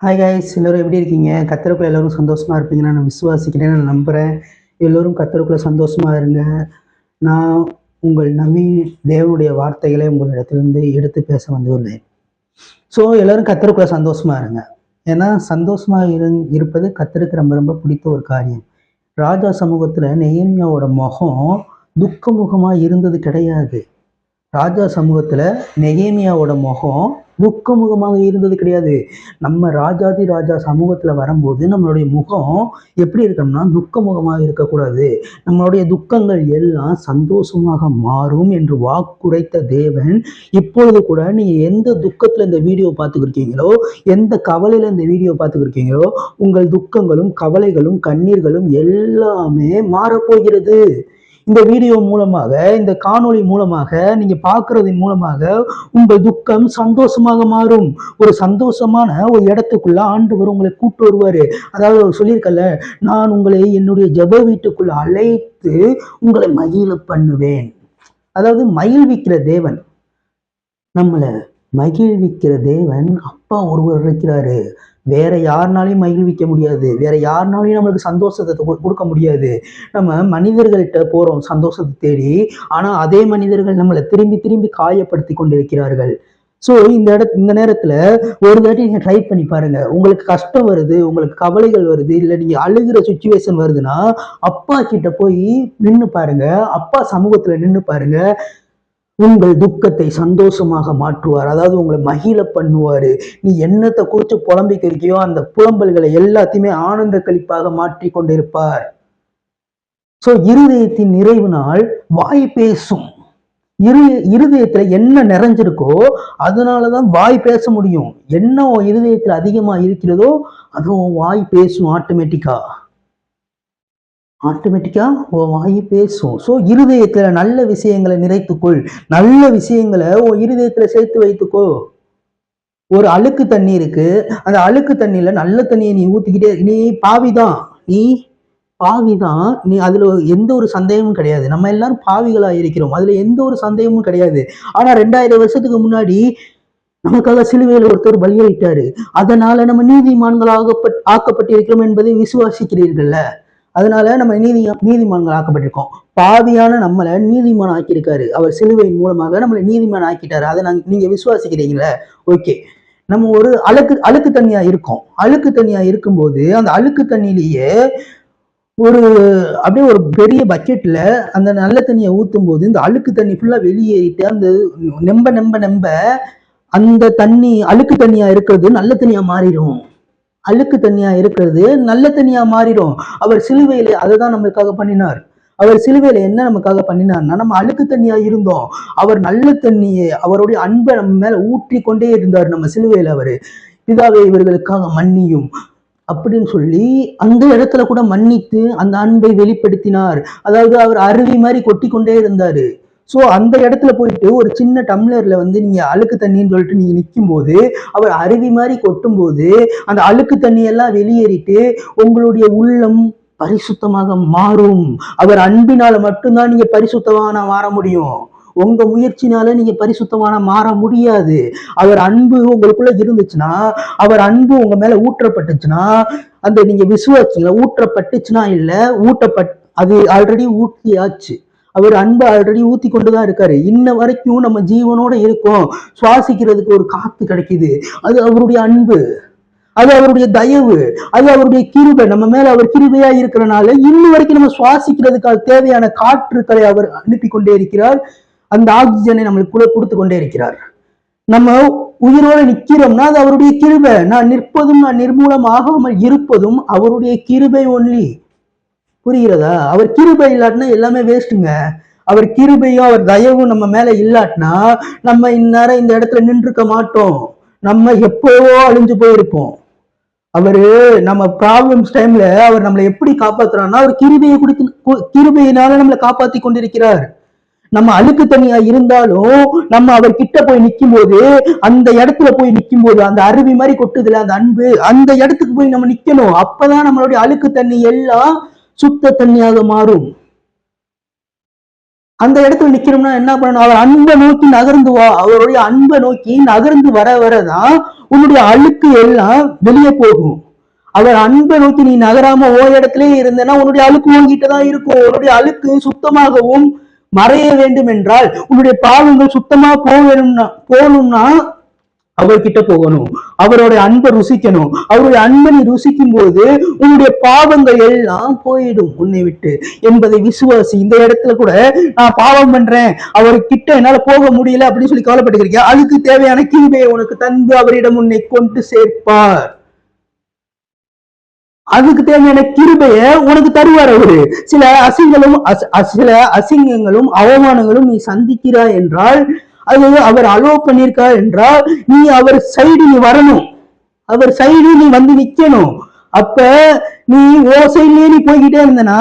Hi guys, எல்லோரும் எப்படி இருக்கீங்க? கர்த்தருக்குள்ள எல்லோரும் சந்தோஷமா இருப்பீங்கன்னு நான் விசுவாசிக்கிறேன், நான் நம்புறேன். எல்லோரும் கர்த்தருக்குள்ள சந்தோஷமா இருங்க. நான் உங்கள் தேவனுடைய வார்த்தைகளை உங்களிடத்திலிருந்து எடுத்து பேச வந்துள்ளேன். ஸோ எல்லாரும் கர்த்தருக்குள்ள சந்தோஷமா இருங்க. ஏன்னா சந்தோஷமா இருப்பது கர்த்தருக்கு ரொம்ப ரொம்ப பிடித்த ஒரு காரியம். ராஜா சமூகத்துல நெகேமியாவோட முகம் துக்க முகமா இருந்தது கிடையாது. ராஜா சமூகத்துல நெகேமியாவோட முகம் துக்க முகமாக இருந்தது கிடையாது. நம்ம ராஜாதி ராஜா சமூகத்துல வரும்போது நம்மளுடைய முகம் எப்படி இருக்கணும்னா துக்க முகமாக இருக்கக்கூடாது. நம்மளுடைய துக்கங்கள் எல்லாம் சந்தோஷமாக மாறும் என்று வாக்குரைத்த தேவன் இப்பொழுது கூட நீங்க எந்த துக்கத்துல இந்த வீடியோ பார்த்துக்கிருக்கீங்களோ, எந்த கவலையில இந்த வீடியோ பார்த்துக்கிருக்கீங்களோ, உங்கள் துக்கங்களும் கவலைகளும் கண்ணீர்களும் எல்லாமே மாறப்போகிறது. இந்த வீடியோ மூலமாக, இந்த காணொளி மூலமாக, நீங்க பார்க்கறதின் மூலமாக உங்கள் துக்கம் சந்தோஷமாக மாறும். ஒரு சந்தோஷமான ஒரு இடத்துக்குள்ள ஆண்டவர் உங்களை கூட்டு வருவாரு. அதாவது அவர் சொல்லியிருக்கல, நான் உங்களை என்னுடைய ஜெப வீட்டுக்குள்ள அழைத்து உங்களை மகிழ பண்ணுவேன். அதாவது மகிழ்விக்கிற தேவன், நம்மளை மகிழ்விக்கிற தேவன் அப்பா ஒருவர் இருக்கிறாரு. வேற யாருனாலையும் மகிழ்விக்க முடியாது. வேற யாருனாலையும் நம்மளுக்கு சந்தோஷத்தை கொடுக்க முடியாது. நம்ம மனிதர்கள்ட்ட போறோம் சந்தோஷத்தை தேடி. ஆனா அதே மனிதர்கள் நம்மளை திரும்பி திரும்பி காயப்படுத்தி கொண்டிருக்கிறார்கள். ஸோ இந்த நேரத்துல ஒரு தாட்டி நீங்க ட்ரை பண்ணி பாருங்க. உங்களுக்கு கஷ்டம் வருது, உங்களுக்கு கவலைகள் வருது, இல்லை நீங்க அழுகிற சுச்சுவேஷன் வருதுன்னா அப்பா கிட்ட போய் நின்று பாருங்க. அப்பா சமூகத்துல நின்று பாருங்க. உங்கள் துக்கத்தை சந்தோஷமாக மாற்றுவார். அதாவது உங்களை மகிழ பண்ணுவாரு. நீ என்னத்தை குறித்து புலம்பிக்கிறியோ அந்த புலம்பல்களை எல்லாத்தையுமே ஆனந்த கழிப்பாக மாற்றி கொண்டிருப்பார். சோ இருதயத்தின் நிறைவு நாள் வாய் பேசும். இருதயத்துல என்ன நிறைஞ்சிருக்கோ அதனாலதான் வாய் பேச முடியும். என்ன இருதயத்துல அதிகமா இருக்கிறதோ அதுவும் வாய் பேசும் ஆட்டோமேட்டிக்கா. உன் வாய் பேசும். ஸோ இருதயத்துல நல்ல விஷயங்களை நிறைத்துக்கொள். நல்ல விஷயங்களை உன் இருதயத்துல சேர்த்து வைத்துக்கோ. ஒரு அழுக்கு தண்ணி இருக்கு, அந்த அழுக்கு தண்ணியில நல்ல தண்ணியை நீ ஊத்திக்கிட்டே நீ பாவிதான். நீ அதுல எந்த ஒரு சந்தேகமும் கிடையாது. நம்ம எல்லாரும் பாவிகளா இருக்கிறோம், அதுல எந்த ஒரு சந்தேகமும் கிடையாது. ஆனா 2000 வருஷத்துக்கு முன்னாடி நமக்காக சிலுவையில் ஒருத்தர் பலியாயிட்டாரு. அதனால நம்ம நீதிமான்களாக ஆக்கப்பட்டிருக்கிறோம் என்பதை விசுவாசிக்கிறீர்கள்ல. அதனால நம்ம நீதிமான்கள் ஆக்கப்பட்டிருக்கோம். பாவியான நம்மளை நீதிமான் ஆக்கியிருக்காரு. அவர் சிலுவையின் மூலமாக நம்மளை நீதிமான் ஆக்கிட்டாரு. அதை நீங்க விசுவாசிக்கிறீங்களா? ஓகே. நம்ம ஒரு அழுக்கு தண்ணியா இருக்கோம். அழுக்கு தண்ணியா இருக்கும்போது அந்த அழுக்கு தண்ணியிலேயே ஒரு அப்படியே ஒரு பெரிய பக்கெட்ல அந்த நல்ல தண்ணியை ஊத்தும் போது இந்த அழுக்கு தண்ணி ஃபுல்லா வெளியேறிட்டு அந்த நெம்ப நெம்ப நெம்ப அந்த தண்ணி அழுக்கு தண்ணியா இருக்கிறது நல்ல தண்ணியா மாறிடும். அழுக்கு தண்ணியா இருக்கிறது நல்ல தண்ணியா மாறிடும். அவர் சிலுவையில அதைதான் நம்மளுக்காக பண்ணினார். அவர் சிலுவையில என்ன நமக்காக பண்ணினார்னா, நம்ம அழுக்கு தண்ணியா இருந்தோம். அவர் நல்ல தண்ணியை, அவருடைய அன்பை நம்ம மேல ஊற்றி கொண்டே இருந்தார். நம்ம சிலுவையில அவரு பிதாவை இவர்களுக்காக மன்னியும் அப்படின்னு சொல்லி அந்த இடத்துல கூட மன்னித்து அந்த அன்பை வெளிப்படுத்தினார். அதாவது அவர் அருவி மாதிரி கொட்டி கொண்டே இருந்தாரு. ஸோ அந்த இடத்துல போயிட்டு ஒரு சின்ன டம்ளர்ல நீங்க அழுக்கு தண்ணின்னு சொல்லிட்டு நீங்க நிற்கும் போது அவர் அருவி மாதிரி கொட்டும் போது அந்த அழுக்கு தண்ணியெல்லாம் வெளியேறிட்டு உங்களுடைய உள்ளம் பரிசுத்தமாக மாறும். அவர் அன்பினால மட்டும்தான் நீங்க பரிசுத்தமான மாற முடியும். உங்க முயற்சினால நீங்க பரிசுத்தமான மாற முடியாது. அவர் அன்பு உங்களுக்குள்ள இருந்துச்சுன்னா, அவர் அன்பு உங்க மேல ஊற்றப்பட்டுச்சுன்னா, அந்த நீங்க விசுவாசிங்களா ஊற்றப்பட்டுச்சுன்னா இல்ல அது ஆல்ரெடி ஊற்றியாச்சு. அவர் அன்பு ஆல்ரெடி ஊத்தி கொண்டுதான் இருக்காரு. இன்ன வரைக்கும் நம்ம ஜீவனோட இருக்கோம், சுவாசிக்கிறதுக்கு ஒரு காத்து கிடைக்குது. அது அவருடைய அன்பு, அது அவருடைய தயவு, அது அவருடைய கிருபை. நம்ம மேல அவர் கிருபையா இருக்கிறனால இன்னும் வரைக்கும் நம்ம சுவாசிக்கிறதுக்காக தேவையான காற்றுக்களை அவர் அனுப்பி கொண்டே இருக்கிறார். அந்த ஆக்சிஜனை நம்மளுக்கு கொடுத்து கொண்டே இருக்கிறார். நம்ம உயிரோட நிக்கிறோம்னா அது அவருடைய கிருபை. நான் நிற்பதும் நான் நிர்மூலம் ஆகாமல் இருப்பதும் அவருடைய கிருபை ஒன்லி. புரிகிறதா? அவர் கிருபை இல்லாட்டினா எல்லாமே வேஸ்ட்டுங்க. அவர் கிருபையும் அவர் தயவும் நம்ம மேல இல்லாட்டினா நம்ம இந்நேரம் இந்த இடத்துல நின்றுக்க மாட்டோம். நம்ம எப்போவோ அழிஞ்சு போயிருப்போம். அவரு நம்ம ப்ராப்ளம்ஸ் டைம்ல அவர் நம்மளை எப்படி காப்பாத்துறாருன்னா அவர் கிருபையினால நம்மளை காப்பாத்தி கொண்டிருக்கிறார். நம்ம அழுக்கு தண்ணியா இருந்தாலும் நம்ம அவர் கிட்ட போய் நிற்கும் போது அந்த இடத்துல போய் நிற்கும் போது அந்த அருவி மாதிரி கொட்டுதுல அந்த அன்பு, அந்த இடத்துக்கு போய் நம்ம நிக்கணும். அப்பதான் நம்மளுடைய அழுக்கு தண்ணி எல்லாம் சுத்த தண்ணியாக மாறும். அந்த இடத்துல நிக்கணும்னா என்ன பண்ணணும்? அவர் அன்பை நோக்கி நகர்ந்து வா. அவருடைய அன்பை நோக்கி நகர்ந்து வர வரதான் உன்னுடைய அழுக்கு எல்லாம் வெளியே போகும். அவர் அன்பை நோக்கி நீ நகராம இடத்திலே இருந்தனா உன்னுடைய அழுக்கு ஓங்கிட்டு தான் இருக்கும். உன்னுடைய அழுக்கு சுத்தமாகவும் மறைய வேண்டும் என்றால், உன்னுடைய பாவங்கள் சுத்தமா போகணும்னா அவர்கிட்ட போகணும். அவருடைய அன்பை ருசிக்கணும். அவருடைய அன்பை நீ ருசிக்கும் போது உன்னுடைய பாவங்கள் எல்லாம் போயிடும் உன்னை விட்டு என்பதை விசுவாசி. இந்த இடத்துல கூட நான் பாவம் பண்றேன், அவர்கிட்ட என்னால போக முடியல அப்படின்னு சொல்லி கவலைப்பட்டுக்கிறீங்க. அதுக்கு தேவையான கிருபையை உனக்கு தந்து அவரிடம் உன்னை கொண்டு சேர்ப்பார். அதுக்கு தேவையான கிருபைய உனக்கு தருவார் அவரு. சில அசிங்கங்களும் அவமானங்களும் நீ சந்திக்கிறாய் என்றால், அது அவர் அலோவ் பண்ணியிருக்கார் என்றால், நீ அவர் சைடு நீ வரணும். அவர் சைடு நீ வந்து நிக்கணும். அப்ப நீ சைட்லயே நீ போய்கிட்டே இருந்தனா,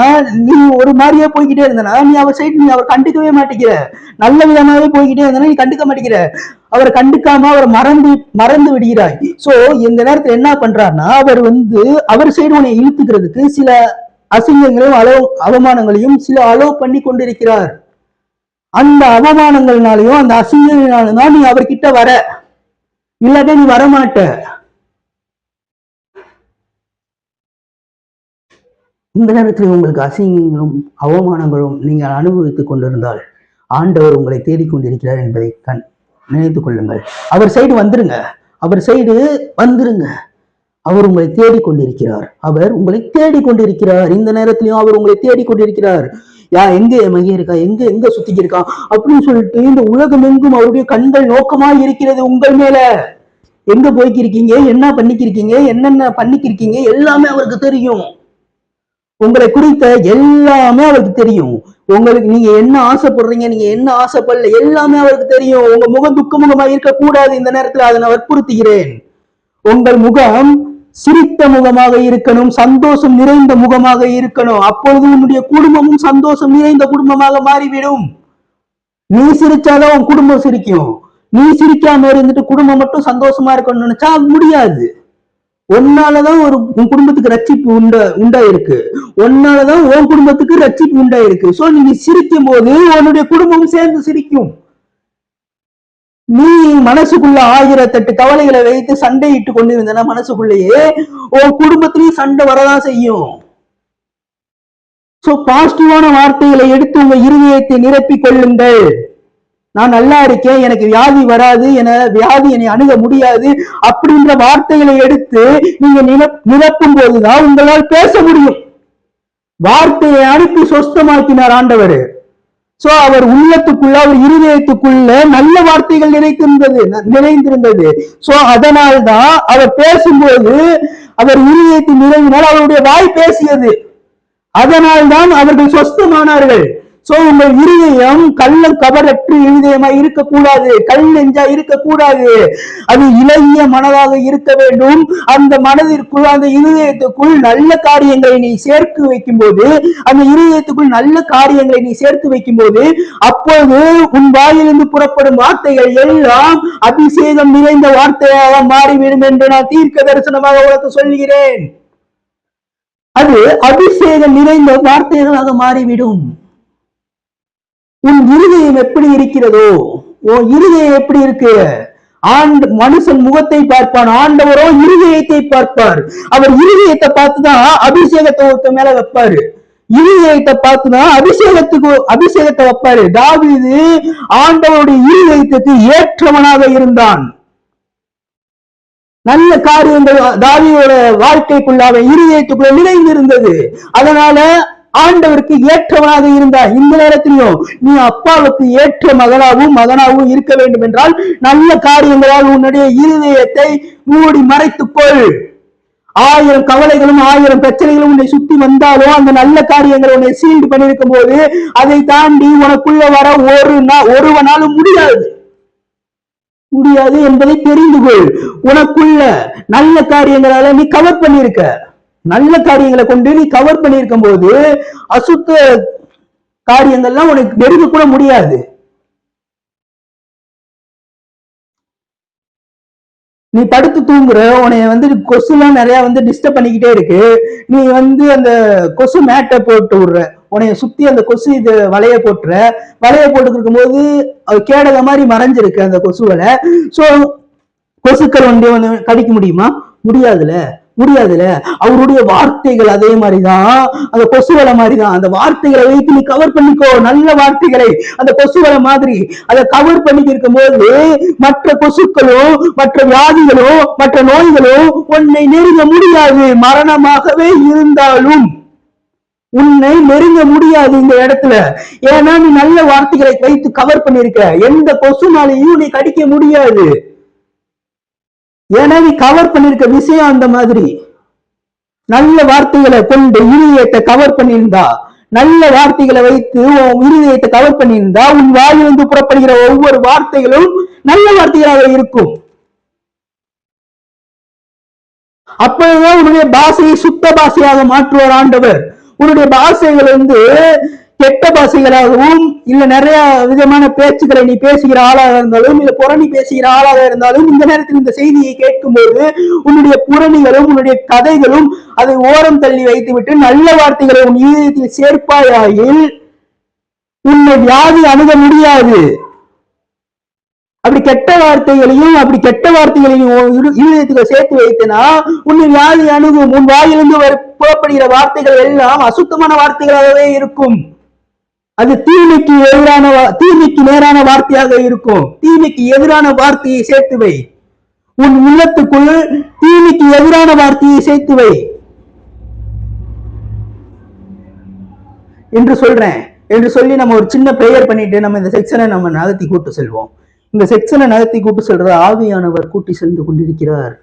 நீ ஒரு மாதிரியா போய்கிட்டே இருந்தனா, நீ அவர் சைடு நீ அவர் கண்டுக்கவே மாட்டேங்கிற. நல்ல விதமாவே போய்கிட்டே இருந்தனா நீ கண்டுக்க மாட்டேங்கிற. அவரை கண்டுக்காம அவரை மறந்து விடுகிறாய். சோ இந்த நேரத்துல என்ன பண்றாருன்னா, அவர் சைடு உன்னை இழுத்துக்கிறதுக்கு சில அசிங்கங்களையும் அவமானங்களையும் சில அலோவ் பண்ணி கொண்டிருக்கிறார். அந்த அவமானங்கள்னாலையும் அந்த அசிங்கங்களாலும் தான் நீ அவர்கிட்ட வர, இல்லாட்ட நீ வரமாட்ட. இந்த நேரத்தில் உங்களுக்கு அசிங்கங்களும் அவமானங்களும் நீங்கள் அனுபவித்துக் கொண்டிருந்தால், ஆண்டவர் உங்களை தேடிக்கொண்டிருக்கிறார் என்பதை நினைத்துக் கொள்ளுங்கள். அவர் சைடு வந்துருங்க. அவர் சைடு வந்துருங்க. அவர் உங்களை தேடிக்கொண்டிருக்கிறார். அவர் உங்களை தேடிக்கொண்டிருக்கிறார். இந்த நேரத்திலையும் அவர் உங்களை தேடிக்கொண்டிருக்கிறார். எங்க மைய இருக்கா, எங்க சுத்திக்கு இருக்கா அப்படின்னு சொல்லிட்டு இந்த உலகம் எங்கும் அவருடைய கண்கள் நோக்கமா இருக்கிறது உங்கள் மேல. எங்க போய்க்கிருக்கீங்க, என்ன பண்ணிக்கிருக்கீங்க, என்னென்ன பண்ணிக்கிருக்கீங்க எல்லாமே அவருக்கு தெரியும். உங்களை குறித்த எல்லாமே அவருக்கு தெரியும். உங்களுக்கு நீங்க என்ன ஆசைப்படுறீங்க, நீங்க என்ன ஆசைப்படல எல்லாமே அவருக்கு தெரியும். உங்க முகம் துக்க முகமா இருக்க கூடாது. இந்த நேரத்துல அதை நான் வற்புறுத்துகிறேன். உங்கள் முகம் சிரித்த முகமாக இருக்கணும், சந்தோஷம் நிறைந்த முகமாக இருக்கணும். அப்பொழுது உன்னுடைய குடும்பமும் சந்தோஷம் நிறைந்த குடும்பமாக மாறிவிடும். நீ சிரிச்சாதான் உன் குடும்பம் சிரிக்கும். நீ சிரிக்காம இருந்துட்டு குடும்பம் மட்டும் சந்தோஷமா இருக்கணும்னு நினைச்சா முடியாது. உன்னாலதான் உன் குடும்பத்துக்கு ரட்சிப்பு உண்டாயிருக்கு. உன்னாலதான் உன் குடும்பத்துக்கு ரட்சிப்பு உண்டாயிருக்கு. சோ நீங்க சிரிக்கும் போது உன்னுடைய குடும்பம் சேர்ந்து சிரிக்கும். நீ மனசுக்குள்ள 1008 கவலைகளை வைத்து சண்டையிட்டு கொண்டிருந்தனா மனசுக்குள்ளேயே உன் குடும்பத்திலையும் சண்டை வரதான் செய்யும். சோ பாசிட்டிவான வார்த்தைகளை எடுத்து உங்க இருதயத்தை நிரப்பிக் கொள்ளுங்கள். நான் நல்லா இருக்கேன், எனக்கு வியாதி வராது, வியாதி என்னை அணுக முடியாது அப்படின்ற வார்த்தைகளை எடுத்து நீங்க நிரப்பும் போதுதான் உங்களால் பேச முடியும். வார்த்தையை அனுப்பி சொஸ்தமாக்கினார் ஆண்டவர். சோ அவர் உள்ளத்துக்குள்ள, அவர் இருதயத்துக்குள்ள நல்ல வார்த்தைகள் நிறைந்திருந்தது. சோ அதனால்தான் அவர் பேசும்போது அவர் இருதயத்தை நிறைவினால் அவருடைய வாய் பேசியது. அதனால்தான் அவர்கள் சொஸ்தமானார்கள். சோ உங்கள் இருதயம் கள்ளம் கபரற்று இருதயமாய் இருக்கக்கூடாது, கல் நெஞ்சா இருக்கக்கூடாது. அது இளைய மனதாக இருக்க வேண்டும். அந்த மனதிற்குள், அந்த இருதயத்துக்குள் நல்ல காரியங்களை நீ சேர்த்து வைக்கும் போது, அந்த இருதயத்துக்குள் நல்ல காரியங்களை நீ சேர்த்து வைக்கும் போது, அப்போது உன் வாயிலிருந்து புறப்படும் வார்த்தைகள் எல்லாம் அபிஷேகம் நிறைந்த வார்த்தையாக மாறிவிடும் என்று நான் தீர்க்க தரிசனமாக உனக்கு சொல்கிறேன். அது அபிஷேகம் நிறைந்த வார்த்தைகளாக மாறிவிடும். உன் இருதயம் எப்படி இருக்கிறதோ, உன் இருதயம் எப்படி இருக்கு? மனுஷன் முகத்தை பார்ப்பான், ஆண்டவரோ இருதயத்தை பார்ப்பார். அவர் இருதயத்தை பார்த்துதான் அபிஷேகத்தை மேல வைப்பாரு. இருதயத்தை பார்த்துதான் அபிஷேகத்தை வைப்பாரு. தாவீது ஆண்டவருடைய இருதயத்துக்கு ஏற்றவனாக இருந்தான். நல்ல காரியங்கள் தாவீதோட வாழ்க்கைக்குள்ள, அவன் இருதயத்துக்குள்ள நிறைந்திருந்தது. அதனால ஆண்டவருக்கு ஏற்றவனாக இருந்தார். இந்த நேரத்திலையும் நீ அப்பாவுக்கு ஏற்ற மகனாகவும் இருக்க வேண்டும் என்றால் நல்ல காரியங்களால் உன்னுடைய இருதயத்தை மூடி மறைத்துக்கொள். 1000 கவலைகளும் 1000 பிரச்சனைகளும் உன்னை சுத்தி வந்தாலும் அந்த நல்ல காரியங்களை உன்னை சீல்டு பண்ணிருக்கும் போது அதை தாண்டி உனக்குள்ள வர ஒருவனாலும் முடியாது என்பதை தெரிந்து கொள். உனக்குள்ள நல்ல காரியங்களால நீ கவர் பண்ணிருக்க. நல்ல காரியங்களை கொண்டு நீ கவர் பண்ணிருக்கும் போது அசுத்த காரியங்கள்லாம் உனக்கு நெருங்க கூட முடியாது. நீ படுத்து தூங்குற, உன்னைய கொசுலாம் நிறைய டிஸ்டர்ப் பண்ணிக்கிட்டே இருக்கு. நீ அந்த கொசு மேட்டை போட்டு விடுற, உன்னைய சுத்தி அந்த கொசு இது வலைய போட்டுற. வலைய போட்டு இருக்கும்போது அது கேடக மாதிரி மறைஞ்சிருக்கு அந்த கொசு வலை. சோ கொசுக்கள் கடிக்க முடியுமா? முடியாதுல. அவருடைய வார்த்தைகள் அதே மாதிரிதான், அந்த கொசுவலை மாதிரிதான். அந்த வார்த்தைகளை வைத்து நீ கவர் பண்ணிக்கோ, நல்ல வார்த்தைகளை. அந்த கொசுவலை மாதிரி அதை கவர் பண்ணி இருக்கும் போது மற்ற கொசுக்களும் மற்ற வியாதிகளும் மற்ற நோய்களும் உன்னை நெருங்க முடியாது. மரணமாகவே இருந்தாலும் உன்னை நெருங்க முடியாது இந்த இடத்துல. ஏன்னா நீ நல்ல வார்த்தைகளை வைத்து கவர் பண்ணிருக்க. எந்த கொசுனாலையும் நீ கடிக்க முடியாது. ஏன்னா நீ கவர் பண்ணிருக்க விஷயம் அந்த மாதிரி. நல்ல வார்த்தைகளை கொண்டு இருதயத்தை கவர் பண்ணியிருந்தா, நல்ல வார்த்தைகளை வைத்து உன் இருதயத்தை கவர் பண்ணியிருந்தா, உன் வாயிலிருந்து புறப்படுகிற ஒவ்வொரு வார்த்தைகளும் நல்ல வார்த்தைகளாக இருக்கும். அப்பதான் உன்னுடைய பாஷையை சுத்த பாஷையாக மாற்றுவார் ஆண்டவர். உன்னுடைய பாஷைகள் கெட்ட பாஷைகளாகவும் இல்ல நிறைய விதமான பேச்சுக்களை நீ பேசுகிற ஆளாக இருந்தாலும் இல்ல புரணி பேசுகிற ஆளாக இருந்தாலும், இந்த நேரத்தில் இந்த செய்தியை கேட்கும் போது உன்னுடைய புரணிகளும் உன்னுடைய கதைகளும் அதை ஓரம் தள்ளி வைத்துவிட்டு நல்ல வார்த்தைகளை உன் இதயத்தில் சேர்ப்பாயாயில் உன்னை வியாதி அணுக முடியாது. அப்படி கெட்ட வார்த்தைகளையும் இருதயத்துக்கு சேர்த்து வைத்தனா உன்னை வியாதி அணுகும். உன் வாயிலிருந்து புறப்படுகிற வார்த்தைகள் எல்லாம் அசுத்தமான வார்த்தைகளாகவே இருக்கும். அது தீமைக்கு நேரான வார்த்தையாக இருக்கும். தீமைக்கு எதிரான வார்த்தையை சேர்த்து வை. உன் உள்ளத்துக்குள் தீமைக்கு எதிரான வார்த்தையை சேர்த்து வை என்று சொல்லி நம்ம ஒரு சின்ன பிரேயர் பண்ணிட்டு நம்ம இந்த செக்ஷனை நம்ம நகர்த்தி கூட்டு செல்வோம். இந்த செக்ஷனை நகர்த்தி கூட்டு செல்ற ஆவியானவர் கூட்டி சென்று கொண்டிருக்கிறார்.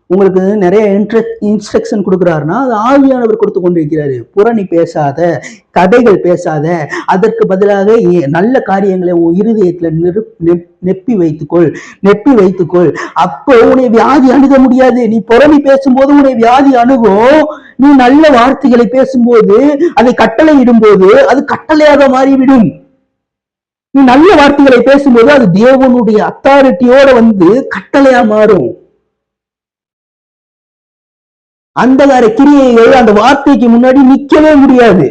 உங்களுக்கு நிறைய இன்ஸ்ட்ரக்ஷன் கொடுக்கிறாருன்னா அது ஆவியானவர் கொடுத்து கொண்டிருக்கிறாரு. புரணி பேசாத, கதைகள் பேசாத, அதற்கு பதிலாக நல்ல காரியங்களை உன் இருதயத்துல நெப்பி வைத்துக்கொள். அப்போ உன்னை வியாதி அணுக முடியாது. நீ புரணி பேசும்போது உன்னை வியாதி அணுகும். நீ நல்ல வார்த்தைகளை பேசும்போது, அதை கட்டளை இடும்போது அது கட்டளையாக மாறிவிடும். நீ நல்ல வார்த்தைகளை பேசும்போது அது தேவனுடைய அத்தாரிட்டியோட கட்டளையா மாறும். அந்தகார கிரியைகள் அந்த வார்த்தைக்கு முன்னாடி நிக்கவே முடியாது.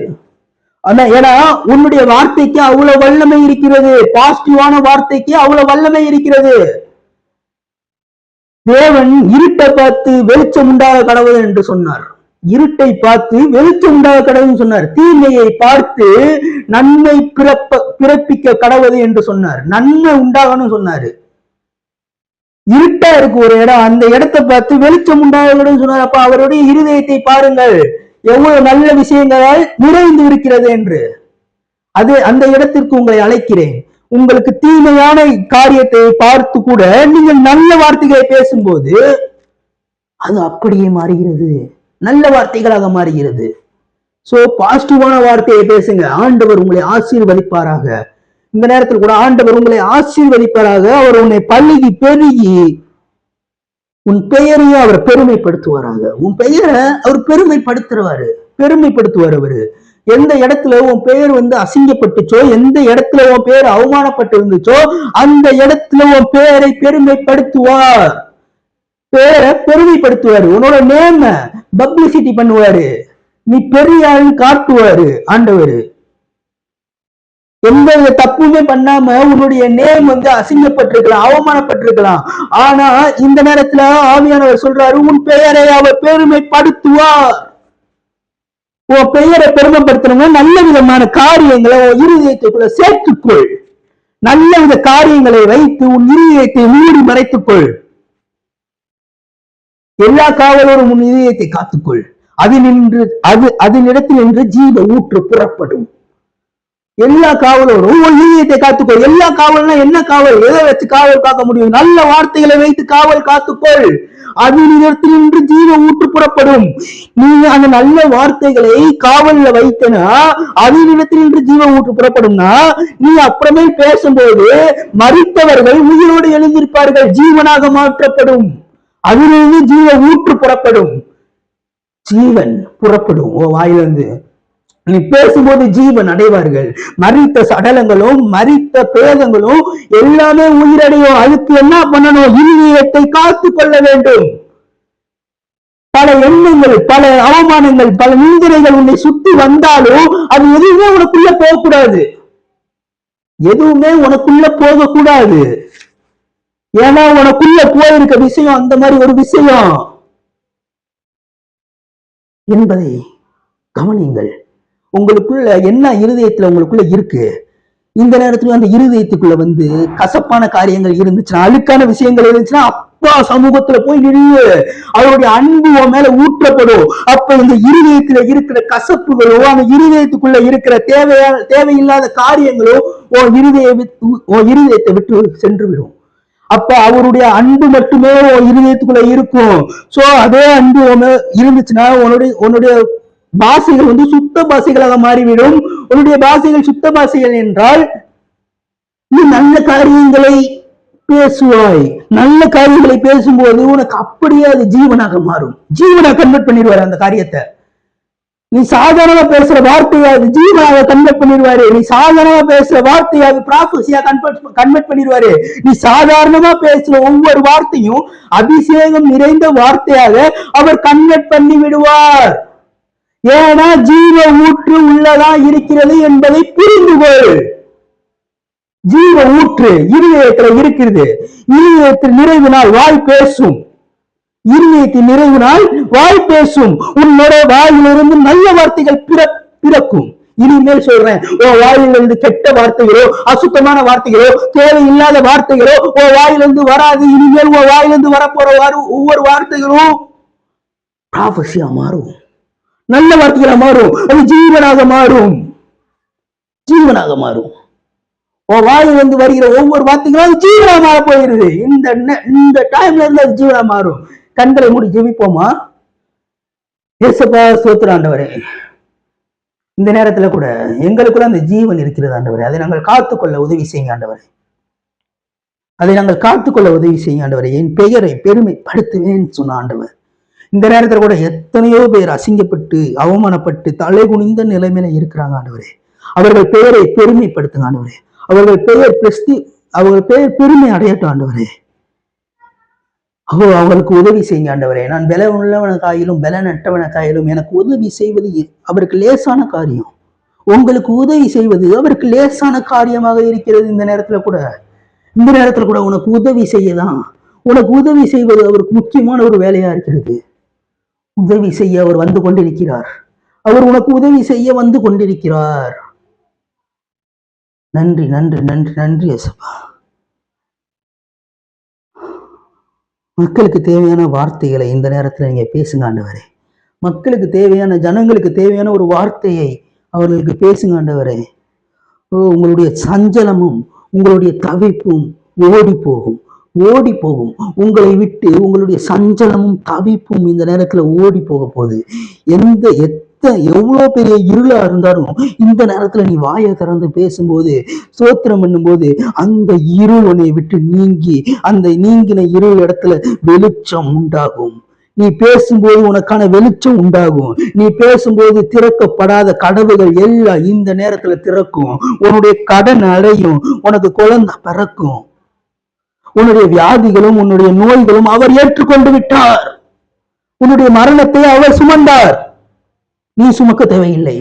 ஏன்னா உன்னுடைய வார்த்தைக்கு அவ்வளவு வல்லமை இருக்கிறது. பாசிட்டிவான வார்த்தைக்கு அவ்வளவு வல்லமை இருக்கிறது. தேவன் இருட்டை பார்த்து வெளிச்சம் உண்டாக கடவுள் என்று சொன்னார். இருட்டை பார்த்து வெளிச்சம் உண்டாக கடவுள் சொன்னார். தீமையை பார்த்து நன்மை பிறப்பிக்க கடவுள் என்று சொன்னார். நன்மை உண்டாகணும் சொன்னாரு. இருட்டா இருக்கு ஒரு இடம், அந்த இடத்தை பார்த்து வெளிச்சம் உண்டாகணும் சொன்னார். அப்ப அவருடைய இருதயத்தை பாருங்கள், எவ்வளவு நல்ல விஷயங்களால் நிறைந்து இருக்கிறது என்று. அந்த இடத்திற்கு உங்களை அழைக்கிறேன். உங்களுக்கு தீமையான காரியத்தை பார்த்து கூட நீங்கள் நல்ல வார்த்தைகளை பேசும்போது அது அப்படியே மாறுகிறது, நல்ல வார்த்தைகளாக மாறுகிறது. சோ பாசிட்டிவான வார்த்தையை பேசுங்க. ஆண்டவர் உங்களை ஆசீர்வதிப்பாராக. இந்த நேரத்தில் கூட ஆண்டவர் உங்களை ஆசீர்வதிப்பாராக. அவர் உன்னை பல்கி பெருகி உன் பெயரையும் அவர் பெருமைப்படுத்துவாராக. உன் பெயரை அவர் பெருமைப்படுத்துவார். அவரு எந்த இடத்துல உன் பெயர் அசிங்கப்பட்டுச்சோ, எந்த இடத்துல உன் பெயர் அவமானப்பட்டு இருந்துச்சோ, அந்த இடத்துல உன் பெயரை பெருமைப்படுத்துவார். உன்னோட நேம பப்ளிசிட்டி பண்ணுவாரு. நீ பெரிய ஆள் காட்டுவாரு ஆண்டவர். எந்த தப்புமே பண்ணாம உன்னுடைய நேம் அசிங்கப்பட்டிருக்கலாம், அவமானப்பட்டிருக்கலாம். ஆனா இந்த நேரத்துல ஆவியானவர் சொல்றாரு, உன் பெயரை அவர் பெருமைப்படுத்துவார். உன் பெயரை பெருமைப்படுத்தணும்னா நல்ல விதமான காரியங்களை உன் இருதயத்துக்குள்ள சேர்த்துக்கொள். நல்ல வித காரியங்களை வைத்து உன் இருதயத்தை மூடி மறைத்துக்கொள். எல்லா காவலோடும் உன் இதயத்தை காத்துக்கொள். அதனிடத்தில் நின்று ஜீவ ஊற்று புறப்படும். எல்லா காவலோடும் உன் இதயத்தை காத்துக்கொள். எல்லா காவல்னா என்ன காவல்? எதை வச்சு காவல் காக்க முடியும்? நல்ல வார்த்தைகளை வைத்து காவல் காத்துக்கொள். அதனிடத்தில் நின்று ஜீவ ஊற்று புறப்படும். நீ அந்த நல்ல வார்த்தைகளை காவல்ல வைத்தனா அதனிடத்தில் நின்று ஜீவ ஊற்று புறப்படும்னா, நீ அப்புறமே பேசும்போது மரித்தவர்கள் உயிரோடு எழுந்திருப்பார்கள், ஜீவனாக மாற்றப்படும். அதிலிருந்து ஜீவ ஊற்று புறப்படும். ஜீவன் புறப்படும் வாயிலிருந்து. நீ பேசும்போது ஜீவன் அடைவார்கள். மரித்த சடலங்களும் மரித்த பேதங்களும் எல்லாமே உயிரடையும். அதுக்கு என்ன பண்ணணும்? இருதயத்தை காத்து கொள்ள வேண்டும். பல எண்ணங்கள், பல அவமானங்கள், பல நிந்தனைகள் உன்னை சுத்தி வந்தாலும் அது எதுவுமே உனக்குள்ள போகக்கூடாது. எதுவுமே உனக்குள்ள போகக்கூடாது. ஏன்னா உனக்குள்ள போயிருக்க விஷயம் அந்த மாதிரி ஒரு விஷயம் என்பதை கவனியுங்கள். உங்களுக்குள்ள என்ன இருதயத்துல உங்களுக்குள்ள இருக்கு. இந்த நேரத்துல அந்த இருதயத்துக்குள்ள கசப்பான காரியங்கள் இருந்துச்சுன்னா, அழுக்கான விஷயங்கள் இருந்துச்சுன்னா, அப்பா சமூகத்துல போய் நின்று அவருடைய அன்பு உன் மேல ஊற்றப்படும். அப்ப இந்த இருதயத்துல இருக்கிற கசப்புகளோ, அந்த இருதயத்துக்குள்ள இருக்கிற தேவையில்லாத காரியங்களோ உன் இருதயத்தை விட்டு சென்று விடும். அப்ப அவருடைய அன்பு மட்டுமே உன் இருதயத்துக்குள்ள இருக்கும். சோ அதே அன்பு இருந்துச்சுன்னா உன்னுடைய பாஷைகள் சுத்த பாஷைகளாக மாறிவிடும். உன்னுடைய பாஷைகள் சுத்த பாஷைகள் என்றால் நீ நல்ல காரியங்களை பேசுவாய். நல்ல காரியங்களை பேசும்போது உனக்கு அப்படியே அது ஜீவனாக மாறும். ஜீவனாக கன்வெர்ட் பண்ணிடுவாரு அந்த காரியத்தை. நீ சாதாரணமா பேசுற வார்த்தையாவது ஜீவனாக கன்வெர்ட் பண்ணிடுவாரு. நீ சாதாரணமா பேசுற வார்த்தையாவது ப்ராஃபஸியா கன்வெர்ட் பண்ணிடுவாரு. நீ சாதாரணமா பேசுற ஒவ்வொரு வார்த்தையும் அபிஷேகம் நிறைந்த வார்த்தையாக அவர் கன்வெர்ட் பண்ணி விடுவார். ஏன்னா ஜீவ ஊற்று உள்ளதா இருக்கிறது என்பதை புரிந்து கொள். ஜீவ ஊற்று இருதயத்துல இருக்கிறது. இருதயத்தில் நிறைவினால் வாய் பேசும். இருதயத்தின் நிறைவினால் வாய் பேசும். உன்னோட வாயிலிருந்து நல்ல வார்த்தைகள் பிறக்கும். இனிமேல் சொல்றேன், உன் வாயிலிருந்து கெட்ட வார்த்தைகளோ, அசுத்தமான வார்த்தைகளோ, தேவையில்லாத வார்த்தைகளோ உன் வாயிலிருந்து வராது. இனிமேல் உன் வாயிலிருந்து வரப்போற ஒவ்வொரு வார்த்தைகளும் ப்ராஃபஸியா மாறும். நல்ல வார்த்தைகளா மாறும். அது ஜீவனாக மாறும். ஜீவனாக மாறும். வாயிலிருந்து வருகிற ஒவ்வொரு வார்த்தைகளும் ஜீவனா மாற போயிருது. இந்த டைம்ல இருந்து அது ஜீவனா மாறும். கண்களை மூடி ஜெபிப்போமா? இயேசுப்பா ஸ்தோத்திரம் ஆண்டவரே. இந்த நேரத்துல கூட எங்களுக்குள்ள அந்த ஜீவன் இருக்கிறது ஆண்டவரே. அதை நாங்கள் காத்துக்கொள்ள உதவி செய்யுங்க ஆண்டவரே. அதை நாங்கள் காத்துக்கொள்ள உதவி செய்யுங்க ஆண்டவரே. என் பெயரை பெருமைப்படுத்துவேன் சொன்ன ஆண்டவர். இந்த நேரத்துல கூட எத்தனையோ பேர் அசிங்கப்பட்டு அவமானப்பட்டு தலை குனிந்த நிலைமையில இருக்கிறாங்க ஆண்டவரே. அவர்கள் பெயரை பெருமைப்படுத்துங்க ஆண்டவரே. அவர்கள் பெயர் பெருமை அடையட்டும் ஆண்டவரே. அவர்களுக்கு உதவி செய்யுங்க ஆண்டவரே. நான் பல உள்ளவனுக்காயிலும் பலனற்றவனுக்காயிலும் எனக்கு உதவி செய்வது அவருக்கு லேசான காரியம். உங்களுக்கு உதவி செய்வது அவருக்கு லேசான காரியமாக இருக்கிறது. இந்த நேரத்துல கூட உனக்கு உதவி செய்யதான். உனக்கு உதவி செய்வது அவருக்கு முக்கியமான ஒரு வேலையா இருக்கிறது. உதவி செய்ய அவர் வந்து கொண்டிருக்கிறார். அவர் உனக்கு உதவி செய்ய வந்து கொண்டிருக்கிறார். நன்றி நன்றி நன்றி நன்றி ஏசப்பா. மக்களுக்கு தேவையான வார்த்தைகளை இந்த நேரத்துல நீங்க பேசுங்க ஆண்டவரே. மக்களுக்கு தேவையான, ஜனங்களுக்கு தேவையான ஒரு வார்த்தையை அவர்களுக்கு பேசுங்க ஆண்டவரே. உங்களுடைய சஞ்சலமும் உங்களுடைய தவிப்பும் ஓடி போகும். உங்களை விட்டு உங்களுடைய சஞ்சலமும் தவிப்பும் இந்த நேரத்துல ஓடி போக போகுது. எவ்வளவு பெரிய இருளா இருந்தாலும் இந்த நேரத்துல நீ வாயை திறந்து பேசும்போது, ஸ்தோத்திரம் பண்ணும்போது, அந்த இருள் உன்னை விட்டு நீங்கி அந்த நீங்கின இருள் இடத்துல வெளிச்சம் உண்டாகும். நீ பேசும்போது உனக்கான வெளிச்சம் உண்டாகும். நீ பேசும்போது திறக்கப்படாத கதவுகள் எல்லாம் இந்த நேரத்துல திறக்கும். உன்னுடைய கடன் அடையும். உனக்கு குழந்தை பிறக்கும். உன்னுடைய வியாதிகளும் உன்னுடைய நோய்களும் அவர் ஏற்றுக்கொண்டு விட்டார். உன்னுடைய மரணத்தை அவர் சுமந்தார். நீ சுமக்க தேவையில்லை.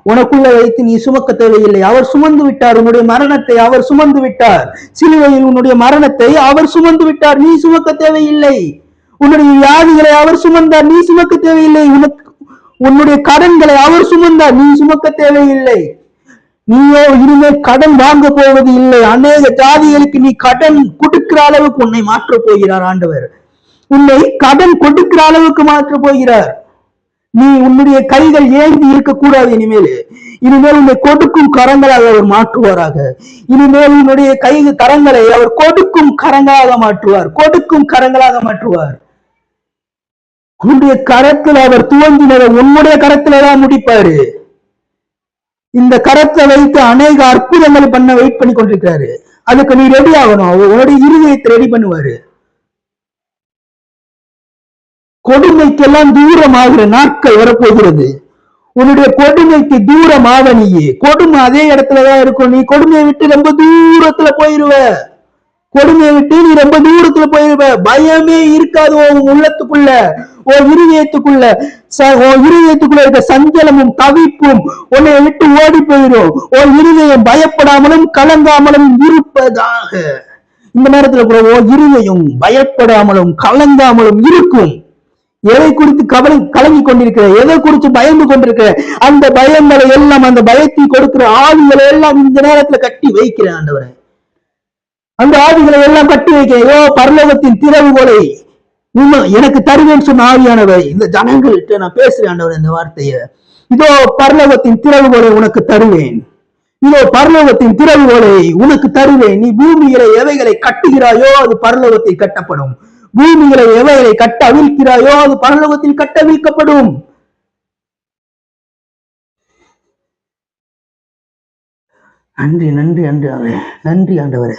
உனக்குள்ள வைத்து நீ சுமக்க தேவையில்லை. அவர் சுமந்து விட்டார். உன்னுடைய மரணத்தை அவர் சுமந்து விட்டார். சிலுவையில் உன்னுடைய மரணத்தை அவர் சுமந்து விட்டார். நீ சுமக்க தேவையில்லை. உன்னுடைய வியாதிகளை அவர் சுமந்தார். நீ சுமக்க தேவையில்லை. உன்னுடைய கடன்களை அவர் சுமந்தார். நீ சுமக்க தேவையில்லை. நீயோ இனிமேல் கடன் வாங்க போவது இல்லை. அநேக ஜாதிகளுக்கு நீ கடன் கொடுக்கிற அளவுக்கு உன்னை மாற்ற போகிறார் ஆண்டவர். உன்னை கடன் கொடுக்கிற அளவுக்கு மாற்ற போகிறார். நீ உன்னுடைய கைகள் ஏந்தி இருக்கக்கூடாது. இனிமேல் உன்னை கொடுக்கும் கரங்களாக அவர் மாற்றுவாராக. இனிமேல் உன்னுடைய கரங்களை அவர் கொடுக்கும் கரங்களாக மாற்றுவார். உன்னுடைய கரத்தில் அவர் துவங்கினதை உன்னுடைய கரத்துலதான் முடிப்பாரு. இந்த கரத்தை வைத்து அநேக அற்புதங்களை பண்ண வெயிட் பண்ணி கொண்டிருக்கிறாரு. அதுக்கு நீ ரெடி ஆகணும். உன்னுடைய இருதயத்தை ரெடி பண்ணுவாரு. கொடுமைக்கெல்லாம் தூரமாகிற நாட்கள் வரப்போகிறது. உன்னுடைய கொடுமைக்கு தூரமாக நீயே. கொடுமை அதே இடத்துலதான் இருக்கும். நீ கொடுமையை விட்டு ரொம்ப தூரத்துல போயிருவ. கொடுமையை விட்டு நீ ரொம்ப தூரத்துல போயிருவ. பயமே இருக்காது உன் உள்ளத்துக்குள்ள, உன் இருதயத்துக்குள்ள. இருதயத்துக்குள்ள இருக்க சஞ்சலமும் தவிப்பும் உன்னை விட்டு ஓடி போயிடும். உன் இருதயம் பயப்படாமலும் கலங்காமலும் இருப்பதாக. இந்த நேரத்துல கூட உன் இருதயம் பயப்படாமலும் கலங்காமலும் இருக்கும். எதை குறித்து கலங்கி கொண்டிருக்கிற, எதை குறித்து பயந்து கொண்டிருக்கிற, அந்த பயங்களை எல்லாம், அந்த பயத்தை கொடுக்கிற ஆவிகளை எல்லாம் இந்த நேரத்துல கட்டி வைக்கிற ஆண்டவரே. அந்த ஆவிகளை எல்லாம் கட்டி வைக்கிறேன். பரலோகத்தின் திறவுகோலை எனக்கு தருவேன்னு சொன்ன ஆவியானவர் இந்த ஜனங்கள்கிட்ட நான் பேசுறேன் ஆண்டவர் இந்த வார்த்தையை. இதோ பரலோகத்தின் திறவுகோலை உனக்கு தருவேன். இதோ பரலோகத்தின் திறவுகோலை உனக்கு தருவேன். நீ பூமியில எவைகளை கட்டுகிறாயோ அது பரலோகத்தில் கட்டப்படும். பூமிகளை எவைகளை கட்ட அவிழ்க்கிறாயோ அது பரலோகத்தில் கட்ட அவிழ்க்கப்படும். நன்றி நன்றி ஆண்டவரே, நன்றி ஆண்டவரே.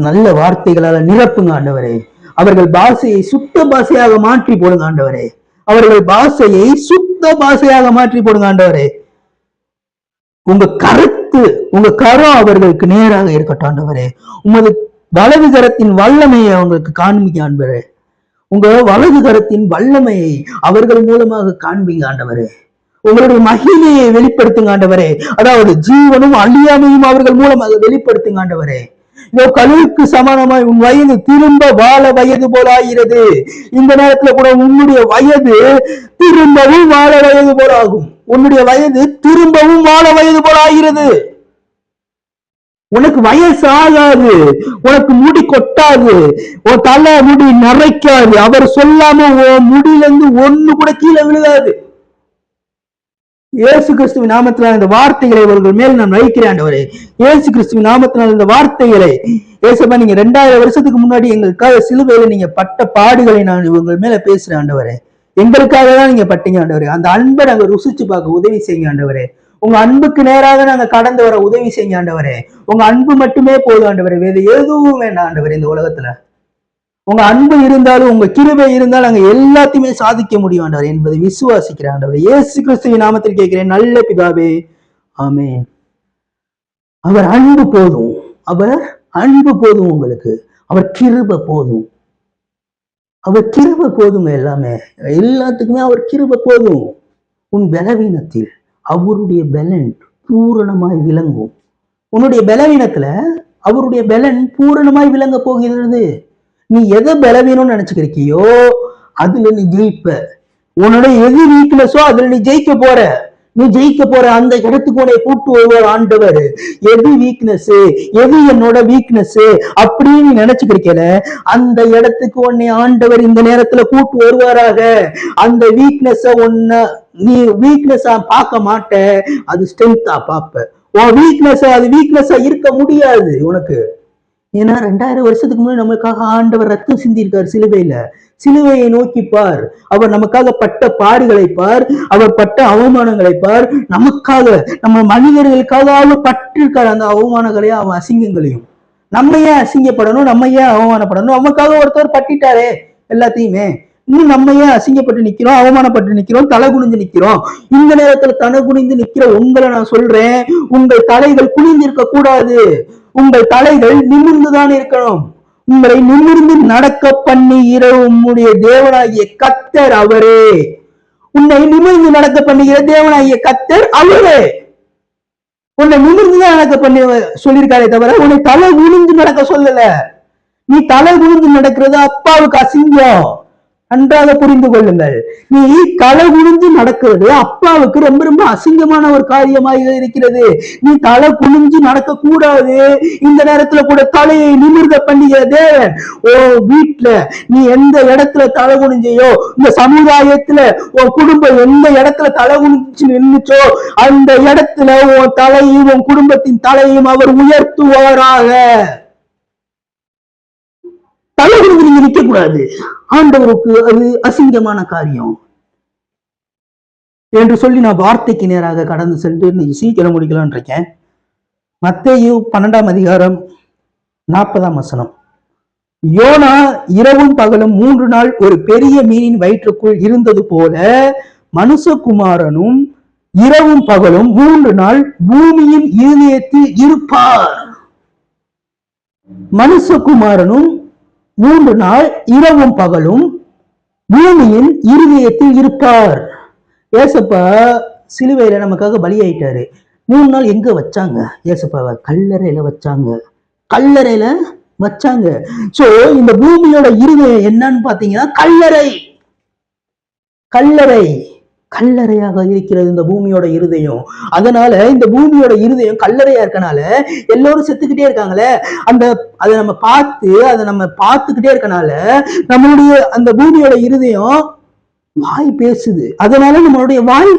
நல்ல வார்த்தைகளால நிரப்புங்க ஆண்டவரே. அவர்கள் பாஷையை சுத்த பாஷையாக மாற்றி போடுங்க ஆண்டவரே. அவர்கள் பாஷையை சுத்த பாஷையாக மாற்றி போடுங்க ஆண்டவரே. உங்க கரம் அவர்களுக்கு நேராக இருக்கட்டும் ஆண்டவரே. உமது வலது கரத்தின் வல்லமையை அவங்களுக்கு காண்பிங்க ஆண்டவரே. உங்க வலது கரத்தின் வல்லமையை அவர்கள் மூலமாக காண்பீங்க ஆண்டவரே. உங்களுடைய மகிமையை வெளிப்படுத்துங்க ஆண்டவரே. அதாவது ஜீவனும் அழியாமையும் அவர்கள் மூலமாக வெளிப்படுத்துங்க ஆண்டவரே. கழுவுக்கு சமானமாய் உன் வயது திரும்ப வாழ வயது போல ஆகிறது. இந்த நேரத்துல கூட உன்னுடைய வயது திரும்பவும் வாழ வயது போல ஆகும். உன்னுடைய வயது திரும்பவும் வாழ வயது போல ஆகிறது. உனக்கு வயசு ஆகாது, உனக்கு முடி கொட்டாது, உன் தலை முடி நரைக்காது. அவர் சொல்லாம உன் முடியில இருந்து ஒண்ணு கூட கீழே விழுகாது. இயேசு கிறிஸ்துவின் நாமத்தினால் இந்த வார்த்தைகளை இவர்கள் மேல் நான் வைக்கிறேன் ஆண்டவரே. இயேசு கிறிஸ்துவின் நாமத்தினால் இந்த வார்த்தைகளை ஏசப்பா, நீங்க 2000 வருஷத்துக்கு முன்னாடி எங்களுக்காக சிலுவையில நீங்க பட்ட பாடுகளை நான் இவங்க மேல பேசுறேன் ஆண்டவரே. எங்களுக்காக தான் நீங்க பட்டீங்க ஆண்டவரே. அந்த அன்பை நாங்க ருசிச்சு பார்க்க உதவி செய்யுங்க ஆண்டவரே. உங்க அன்புக்கு நேராக நாங்க கடந்து வர உதவி செய்யுங்க ஆண்டவரே. உங்க அன்பு மட்டுமே போதும் ஆண்டவரே, வேற எதுவும் வேண்டாம் ஆண்டவரே. இந்த உலகத்துல உங்க அன்பு இருந்தாலும், உங்க கிருபை இருந்தாலும் நாங்க எல்லாத்தையுமே சாதிக்க முடியும் ஆண்டவர் என்பதை விசுவாசிக்கிறேன் ஆண்டவர். இயேசு கிறிஸ்துவின் நாமத்தில் கேட்கிறேன் நல்ல பிதாவே, ஆமென். அவர் அன்பு போதும், அவர் அன்பு போதும் உங்களுக்கு. அவர் கிருபை போதும், அவர் கிருபை போதுங்க. எல்லாத்துக்குமே அவர் கிருபை போதும். உன் பலவீனத்தில் அவருடைய பலன் பூரணமாய் விளங்கும். உன்னுடைய பலவீனத்துல அவருடைய பலன் பூரணமாய் விளங்க போகிறது. நீ எதை பலவீனம்னு நினைச்சுக்கிறியோ அதுல நீ ஜெயிப்ப. உன்னோட எது வீக்னஸோ அதுல நீ ஜெயிக்க போற. நீ ஜெயிக்க போற அந்த இடத்துக்கு உன்னை கூட்டு வருவார் ஆண்டவர். எது வீக்னஸ், எது என்னோட வீக்னஸ் அப்படின்னு நினைச்சுக்கிற அந்த இடத்துக்கு உன்னை ஆண்டவர் இந்த நேரத்துல கூட்டு வருவாராக. அந்த வீக்னஸ நீ வீக்னஸா பார்க்க மாட்ட, அது ஸ்ட்ரென்த்தா பார்ப்ப. உன் வீக்னஸ் அது வீக்னஸா இருக்க முடியாது உனக்கு. ஏன்னா 2000 வருஷத்துக்கு முன்னாடி நமக்காக ஆண்டவர் ரத்தம் சிந்திருக்கார் சிலுவையில. சிலுவையை நோக்கி பார். அவர் நமக்காக பட்ட பாடுகளை பார், அவர் பட்ட அவமானங்களை பார். நமக்காக, நம்ம மனிதர்களுக்காக அவர் பட்டிருக்கார் அந்த அவமானங்களையும் அவன் அசிங்கங்களையும். நம்ம ஏன் அசிங்கப்படணும், நம்ம ஏன் அவமானப்படணும்? நமக்காக ஒருத்தர் பட்டிட்டாரே எல்லாத்தையுமே. இன்னும் நம்ம ஏன் அசிங்கப்பட்டு நிக்கிறோம், அவமானப்பட்டு நிக்கிறோம், தலை குனிஞ்சு நிக்கிறோம்? இந்த நேரத்துல தலை குனிந்து நிக்கிற உங்களை நான் சொல்றேன், உங்கள் தலைகள் குனிந்து இருக்க கூடாது. உங்கள் தலைகள் நிமிர்ந்துதான் இருக்கணும். உங்களை நிமிர்ந்து நடக்க பண்ணுகிற உம்முடைய தேவனாகிய கர்த்தர் அவரே. உன்னை நிமிர்ந்து நடக்க பண்ணுகிற தேவனாகிய கர்த்தர் அவரே. உன்னை நிமிர்ந்துதான் நடக்க பண்ணி சொல்லியிருக்காரே தவிர உன்னை தலை குனிஞ்சு நடக்க சொல்லல. நீ தலை குனிஞ்சு நடக்கிறது அப்பாவுக்கு அசிங்கம். நன்றாக புரிந்து கொள்ளுங்கள். நீ தலை குனிஞ்சு நடக்கிறது அப்பாவுக்கு ரொம்ப ரொம்ப அசிங்கமான ஒரு காரியமாக இருக்கிறது. நீ தலை குனிஞ்சு நடக்க கூடாது. இந்த நேரத்துல கூட தலையை நிமிர்ந்த பண்ணிய தேவன். ஓ வீட்டுல நீ எந்த இடத்துல தலை குனிஞ்சையோ, இந்த சமுதாயத்துல உன் குடும்பம் எந்த இடத்துல தலை குனிஞ்சு நின்றுச்சோ அந்த இடத்துல உன் தலையும் உன் குடும்பத்தின் தலையும் அவர் உயர்த்துவாராக. தலை குனிஞ்சு நீங்க நிக்க கூடாது. ஆண்டவருக்கு அது அசிங்கமான காரியம் என்று சொல்லி நான் வார்த்தைக்கு நேராக கடந்து சென்று இன்னைக்கு சீக்கிரம் முடிக்கலான் இருக்கேன். மத்தேயு 12ஆம் அதிகாரம் 40ஆம் வசனம். யோனா இரவும் பகலும் 3 நாள் ஒரு பெரிய மீனின் வயிற்றுக்குள் இருந்தது போல மனுஷகுமாரனும் இரவும் பகலும் 3 நாள் பூமியின் இருதயத்தில் இருப்பார். மனுஷகுமாரனும் 3 நாள் இரவும் பகலும் பூமியின் இருதயத்தில் இருப்பார். ஏசப்பா சிலுவையில நமக்காக பலியாயிட்டாரு. 3 நாள் எங்க வச்சாங்க? ஏசப்பாவை கல்லறையில வச்சாங்க. கல்லறையில வச்சாங்க. சோ இந்த பூமியோட இருதயம் என்னன்னு பாத்தீங்கன்னா கல்லறை. கல்லறை கல்லறையாக இருக்கிறது இந்த பூமியோட இருதயம். அதனால இந்த பூமியோட இருதயம் கல்லறையா இருக்கனால எல்லோரும் செத்துக்கிட்டே இருக்காங்களே, அதை நம்ம பார்த்துக்கிட்டே இருக்கனால நம்மளுடைய அந்த பூமியோட இருதயம் வாய் பேசுது. அதனால நம்மளுடைய வாய்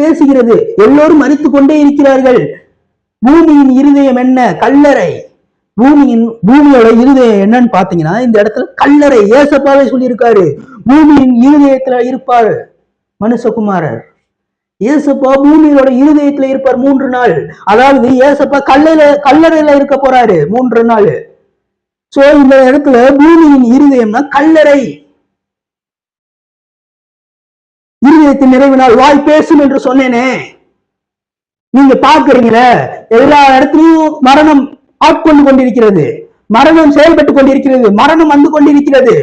பேசுகிறது. எல்லோரும் மரித்து கொண்டே இருக்கிறார்கள். பூமியின் இருதயம் என்ன? கல்லறை. பூமியோட இருதயம் என்னன்னு பாத்தீங்கன்னா இந்த இடத்துல கல்லறை. ஏசப்பாவே சொல்லியிருக்காரு, பூமியின் இருதயத்துல இருப்பார் மனுஷகுமாரர். ஏசப்பா பூமியோட இருதயத்துல இருப்பார் 3 நாள். அதாவது ஏசப்பா கல்லறையில இருக்க போறாரு 3 நாள். சோ இந்த இடத்துல பூமியின் இருதயம்னா கல்லறை. இருதயத்தின் நிறைவினால் வாய் பேசும் என்று சொன்னேனே, நீங்க பாக்குறீங்களே, எல்லா இடத்துலயும் மரணம் ஆட்கொண்டு கொண்டிருக்கிறது, மரணம் செயல்பட்டுக் கொண்டிருக்கிறது, மரணம் வந்து கொண்டிருக்கிறது.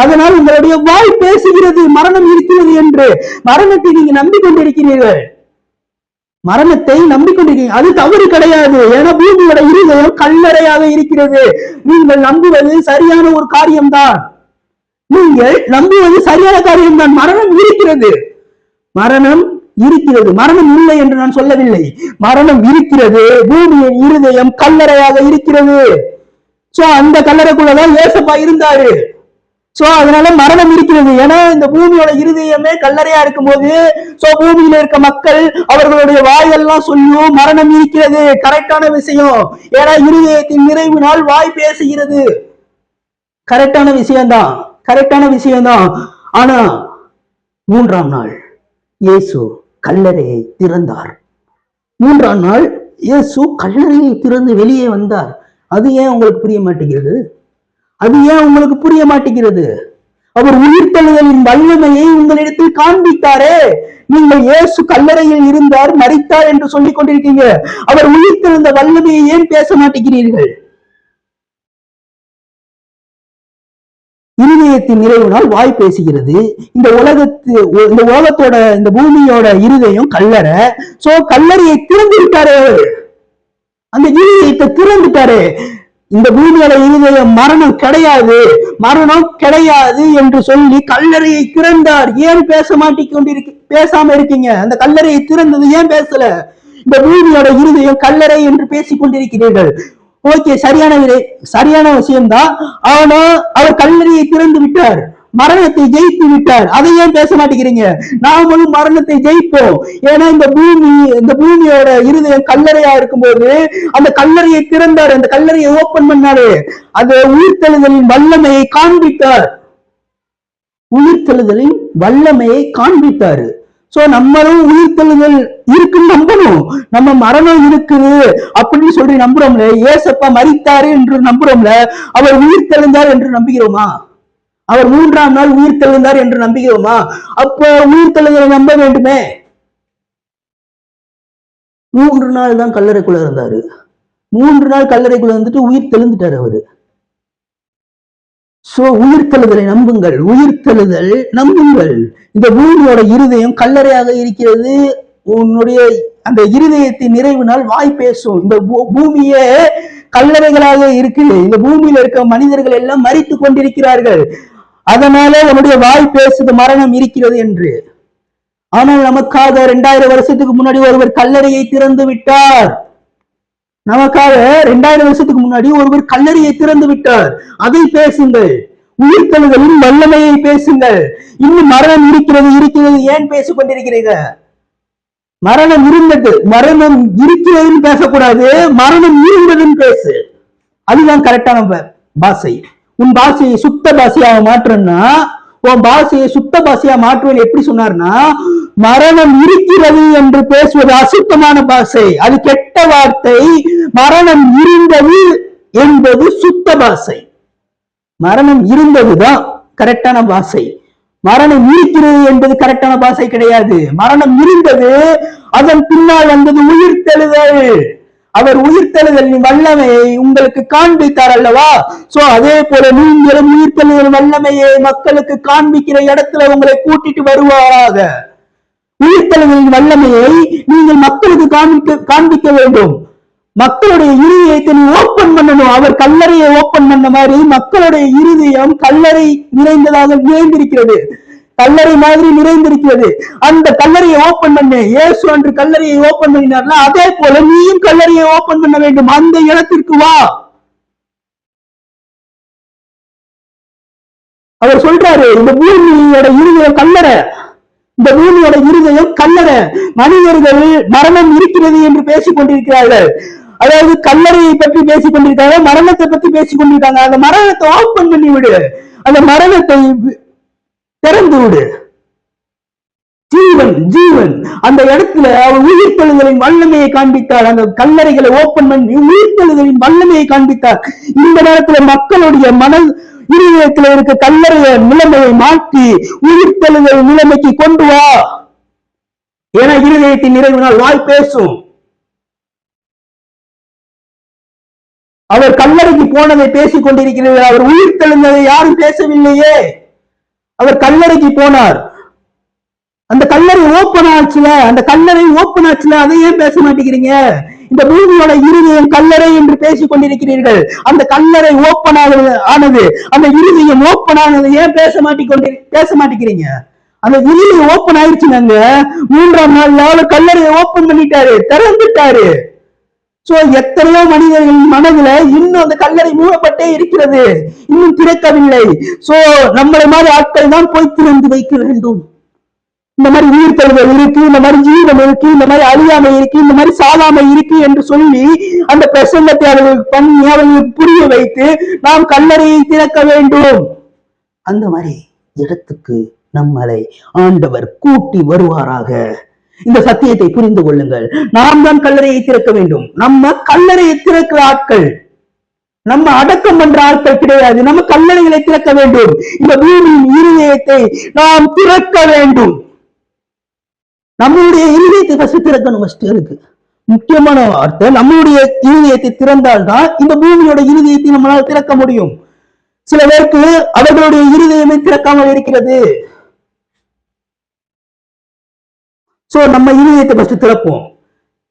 அதனால் உங்களுடைய வாய் பேசுகிறது மரணம் இருக்கிறது என்று. மரணத்தை நீங்க நம்பிக்கொண்டிருக்கிறீர்கள், மரணத்தை நம்பிக்கொண்டிருக்கீங்க. அது தவறு கிடையாது. ஏன்னா பூமியோட இருதயம் கல்லறையாக இருக்கிறது. நீங்கள் நம்புவது சரியான ஒரு காரியம்தான். நீங்கள் நம்புவது சரியான காரியம்தான். மரணம் இருக்கிறது, மரணம் இருக்கிறது. மரணம் இல்லை என்று நான் சொல்லவில்லை. மரணம் இருக்கிறது. பூமியின் இருதயம் கல்லறையாக இருக்கிறது. சோ அந்த கல்லறைக்குள்ளதான் ஏசப்பா இருந்தாரு. சோ அதனால மரணம் இருக்கிறது. ஏன்னா இந்த பூமியோட இருதயமே கல்லறையா இருக்கும் போது பூமியில இருக்க மக்கள் அவர்களுடைய வாயெல்லாம் சொல்லும் மரணம் இருக்கிறது. கரெக்டான விஷயம். ஏன்னா இருதயத்தின் நிறைவினால் வாய் பேசுகிறது. கரெக்டான விஷயம்தான், கரெக்டான விஷயம்தான். ஆனா 3ஆம் நாள் இயேசு கல்லறையை திறந்தார். 3ஆம் நாள் இயேசு கல்லறையை திறந்து வெளியே வந்தார். அது ஏன் உங்களுக்கு புரிய மாட்டேங்கிறது? அது ஏன் உங்களுக்கு புரிய மாட்டேங்கிறது? அவர் உயிர்த்தெழுதலின் வல்லமையை உங்களிடத்தில் காண்பித்தாரே. நீங்கள் இயேசு கல்லறையில் இருந்தார், மரித்தார் என்று சொல்லிக் கொண்டிருக்கீங்க. அவர் உயிர்த்தெழுந்த வல்லமையை ஏன் பேச மாட்டேங்கிறீர்கள்? இருதயத்தின் நிறைவினால் வாய் பேசுகிறது. இந்த உலகத்தோட இந்த பூமியோட இருதயம் கல்லறை. சோ கல்லறையை திறந்து விட்டாரு. அந்த இருதயத்தை திறந்துட்டாரு. இந்த பூமியோட இருதயம் மரணம் கிடையாது, மரணம் கிடையாது என்று சொல்லி கல்லறையை திறந்தார். ஏன் பேசாம இருக்கீங்க? அந்த கல்லறையை திறந்தது ஏன் பேசல? இந்த பூமியோட இருதயம் கல்லறை என்று பேசிக் கொண்டிருக்கிறீர்கள். ஓகே, சரியான விஷயம்தான். ஆனா அவர் கல்லறையை திறந்து விட்டார், மரணத்தை ஜெயித்து விட்டார். அதை ஏன் பேச மாட்டேங்கிறீங்க? நாமளும் மரணத்தை ஜெயிப்போம். ஏன்னா இந்த பூமியோட இருதயம் கல்லறையா இருக்கும்போது அந்த கல்லறையை திறந்தாரு, அந்த கல்லறையை ஓபன் பண்ணாரு. அது உயிர்த்தெழுதலின் வல்லமையை காண்பித்தார். உயிர்த்தெழுதலின் வல்லமையை காண்பித்தாரு. சோ நம்மளும் உயிர்த்தெழுதல் இருக்குன்னு நம்பணும். நம்ம மரணம் இருக்குது அப்படின்னு சொல்லி நம்புறோம்ல. ஏசப்பா மரித்தாரு என்று நம்புறோம்ல. அவர் உயிர்த்தெழுந்தார் என்று நம்புகிறோமா? அவர் 3ஆம் நாள் உயிர்த்தெழுந்தார் என்று நம்புகிறோமா? அப்ப உயிர்த்தெழுதலை நம்ப வேண்டுமே. 3 நாள் தான் கல்லறைக்குள்ள இருந்தாரு. 3 நாள் கல்லறைக்குள்ள இருந்துட்டு உயிர் தெழுந்துட்டாரு அவரு. சோ உயிர்த்தெழுதலை நம்புங்கள், உயிர்த்தெழுதல் நம்புங்கள். இந்த பூமியோட இருதயம் கல்லறையாக இருக்கிறது. உன்னுடைய அந்த இருதயத்தின் நிறைவினால் வாய் பேசும். இந்த பூமியே கல்லறைகளாக இருக்குது. இந்த பூமியில இருக்க மனிதர்கள் எல்லாம் மரித்து கொண்டிருக்கிறார்கள். அதனால உன்னுடைய வாய் பேசுது மரணம் இருக்கிறது என்று. ஆனால் நமக்காக 2000 வருஷத்துக்கு முன்னாடி ஒருவர் கல்லறையை திறந்து விட்டார். நமக்காக 2000 வருஷத்துக்கு முன்னாடி ஒருவர் கல்லறையை திறந்து விட்டார். அதை பேசுங்கள். உயிர்த்தெழுதலின் வல்லமையை பேசுங்கள். இன்னும் மரணம் இருக்கிறது ஏன் பேசிக் கொண்டிருக்கிறீங்க? மரணம் இருந்தது, மரணம் இருக்கிறதுன்னு பேசக்கூடாது, மரணம் இருந்ததுன்னு பேசு. அதுதான் கரெக்டான பாஷை. உன் பாஷையை சுத்த பாஷையாக மாற்றணும்னா, உன் பாஷையை சுத்த பாஷையா மாற்றுவது எப்படி சொன்னார்னா, மரணம் இருக்கிறது என்று பேசுவது அசுத்தமான பாஷை, அது கெட்ட வார்த்தை. மரணம் இருந்தது என்பது சுத்த பாஷை. மரணம் இருந்ததுதான் கரெக்டான பாஷை. மரணம் இருக்கிறது என்பது கரெக்டான பாஷை கிடையாது. மரணம் இருந்தது, அதன் பின்னால் வந்தது உயிர்த்தெழுதல். அவர் உயிர்த்தெழுதலின் வல்லமையை உங்களுக்கு காண்பித்தார் அல்லவா? சோ அதே போல நீங்களும் உயிர்த்தெழுதல் வல்லமையை மக்களுக்கு காண்பிக்கிற இடத்துல உங்களை கூட்டிட்டு வருவாராக. உயிர்த்தெழுதலின் வல்லமையை நீங்கள் மக்களுக்கு காண்பிக்க வேண்டும். மக்களுடைய இருதயத்தை ஓப்பன் பண்ணணும். அவர் கல்லறையை ஓப்பன் பண்ண மாதிரி மக்களுடைய இருதயம் கல்லறை நிறைந்ததாக நிறைந்திருக்கிறது, கல்லறை மாதிரி நிறைந்திருக்கிறது. அந்த கல்லறையை ஓப்பன் பண்ணு. இயேசு அன்று கல்லறையை ஓப்பன் பண்ணினார்ல, அதே போல நீயும் கல்லறையை ஓப்பன் பண்ண வேண்டும். அந்த இடத்திற்கு வா. அவர் சொல்றாரு, இந்த பூமியோட இருதயம் கல்லறை, இந்த பூமியோட இருதயம் கல்லறை. மனிதர்கள் மரணம் இருக்கிறது என்று பேசிக் கொண்டிருக்கிறார்கள். அதாவது கல்லறையை பற்றி பேசிக் கொண்டிருக்காங்க, மரணத்தை பற்றி பேசிக் கொண்டிருக்காங்க. அந்த மரணத்தை ஓப்பன் பண்ணி விடு, அந்த மரணத்தை திறந்து விடு. ஜீவன் ஜீவன் அந்த இடத்துல அவர் உயிர்த்தெழுதலின் வல்லமையை காண்பித்தார். அந்த கல்லறைகளை ஓப்பன் பண்ணி உயிர்த்தெழுதலின் வல்லமையை காண்பித்தார். இந்த நேரத்துல மக்களுடைய இருதயத்துல இருக்க கல்லறைய நிலைமையை மாற்றி உயிர்த்தெழுதல் நிலைமைக்கு கொண்டு வா. ஏன்னா இருதயத்தின் நிறைவினால் வாய் பேசும். அவர் கல்லறைக்கு போனதை பேசிக் கொண்டிருக்கிறார், அவர் உயிர்த்தெழுந்ததை யாரும் பேசவில்லையே. அவர் கல்லறைக்கு போனார், அந்த கல்லறை ஓப்பன் ஆச்சுல, அந்த கல்லறை ஓப்பன் ஆச்சுல, அதை ஏன் பேச மாட்டேங்கிறீங்க? இந்த பூமியோட இருதயம் கல்லறை என்று பேசிக் கொண்டிருக்கிறீர்கள். அந்த கல்லறை ஓப்பன் ஆனது, அந்த இருதயம் ஓப்பன் ஆனது ஏன் பேச மாட்டேங்கிறீங்க? அந்த இருதயம் ஓப்பன் ஆயிடுச்சுனாங்க, 3ஆம் நாள்ல அவர் கல்லறையை ஓப்பன் பண்ணிட்டாரு, திறந்துட்டாரு. சோ எத்தனையோ மனிதர்களின் மனதுல இன்னும் அந்த கல்லறை மூடப்பட்டே இருக்கிறது, இன்னும் திறக்கவில்லை. சோ நம்மளை மாதிரி ஆட்கள் தான் போய் திறந்து வைக்க வேண்டும். இந்த மாதிரி உயிர்த்தெழுதல் இருக்கு, இந்த மாதிரி ஜீவன் இருக்கு, இந்த மாதிரி அழியாமை இருக்கு, இந்த மாதிரி சாதாமை இருக்கு என்று சொல்லி அந்த பிரசங்கத்தை அவர்களுக்கு பண்ணி அவர்களுக்கு புரிய வைத்து நாம் கல்லறையை திறக்க வேண்டும். அந்த மாதிரி இடத்துக்கு நம்மளை ஆண்டவர் கூட்டி வருவாராக. இந்த சத்தியத்தை புரிந்து கொள்ளுங்கள். நாம் தான் கல்லறையை திறக்க வேண்டும். நம்ம கல்லறையை திறக்கிற ஆட்கள், நம்ம அடக்கம் பண்ற ஆட்கள் கிடையாது. நம்ம கல்லறைகளை திறக்க வேண்டும். இந்த பூமியின் இருதயத்தை நாம் திறக்க வேண்டும். நம்மளுடைய இருதயத்தை ஃபர்ஸ்ட் திறக்கணும். ஃபர்ஸ்ட் இருக்கு முக்கியமான வார்த்தை, நம்மளுடைய இருதயத்தை திறந்தால்தான் இந்த பூமியோட இருதயத்தை நம்மளால் திறக்க முடியும். சில பேருக்கு அவர்களுடைய இருதயமே திறக்காமல் இருக்கிறது. சோ நம்ம இருதயத்தை ஃபர்ஸ்ட் திறப்போம்.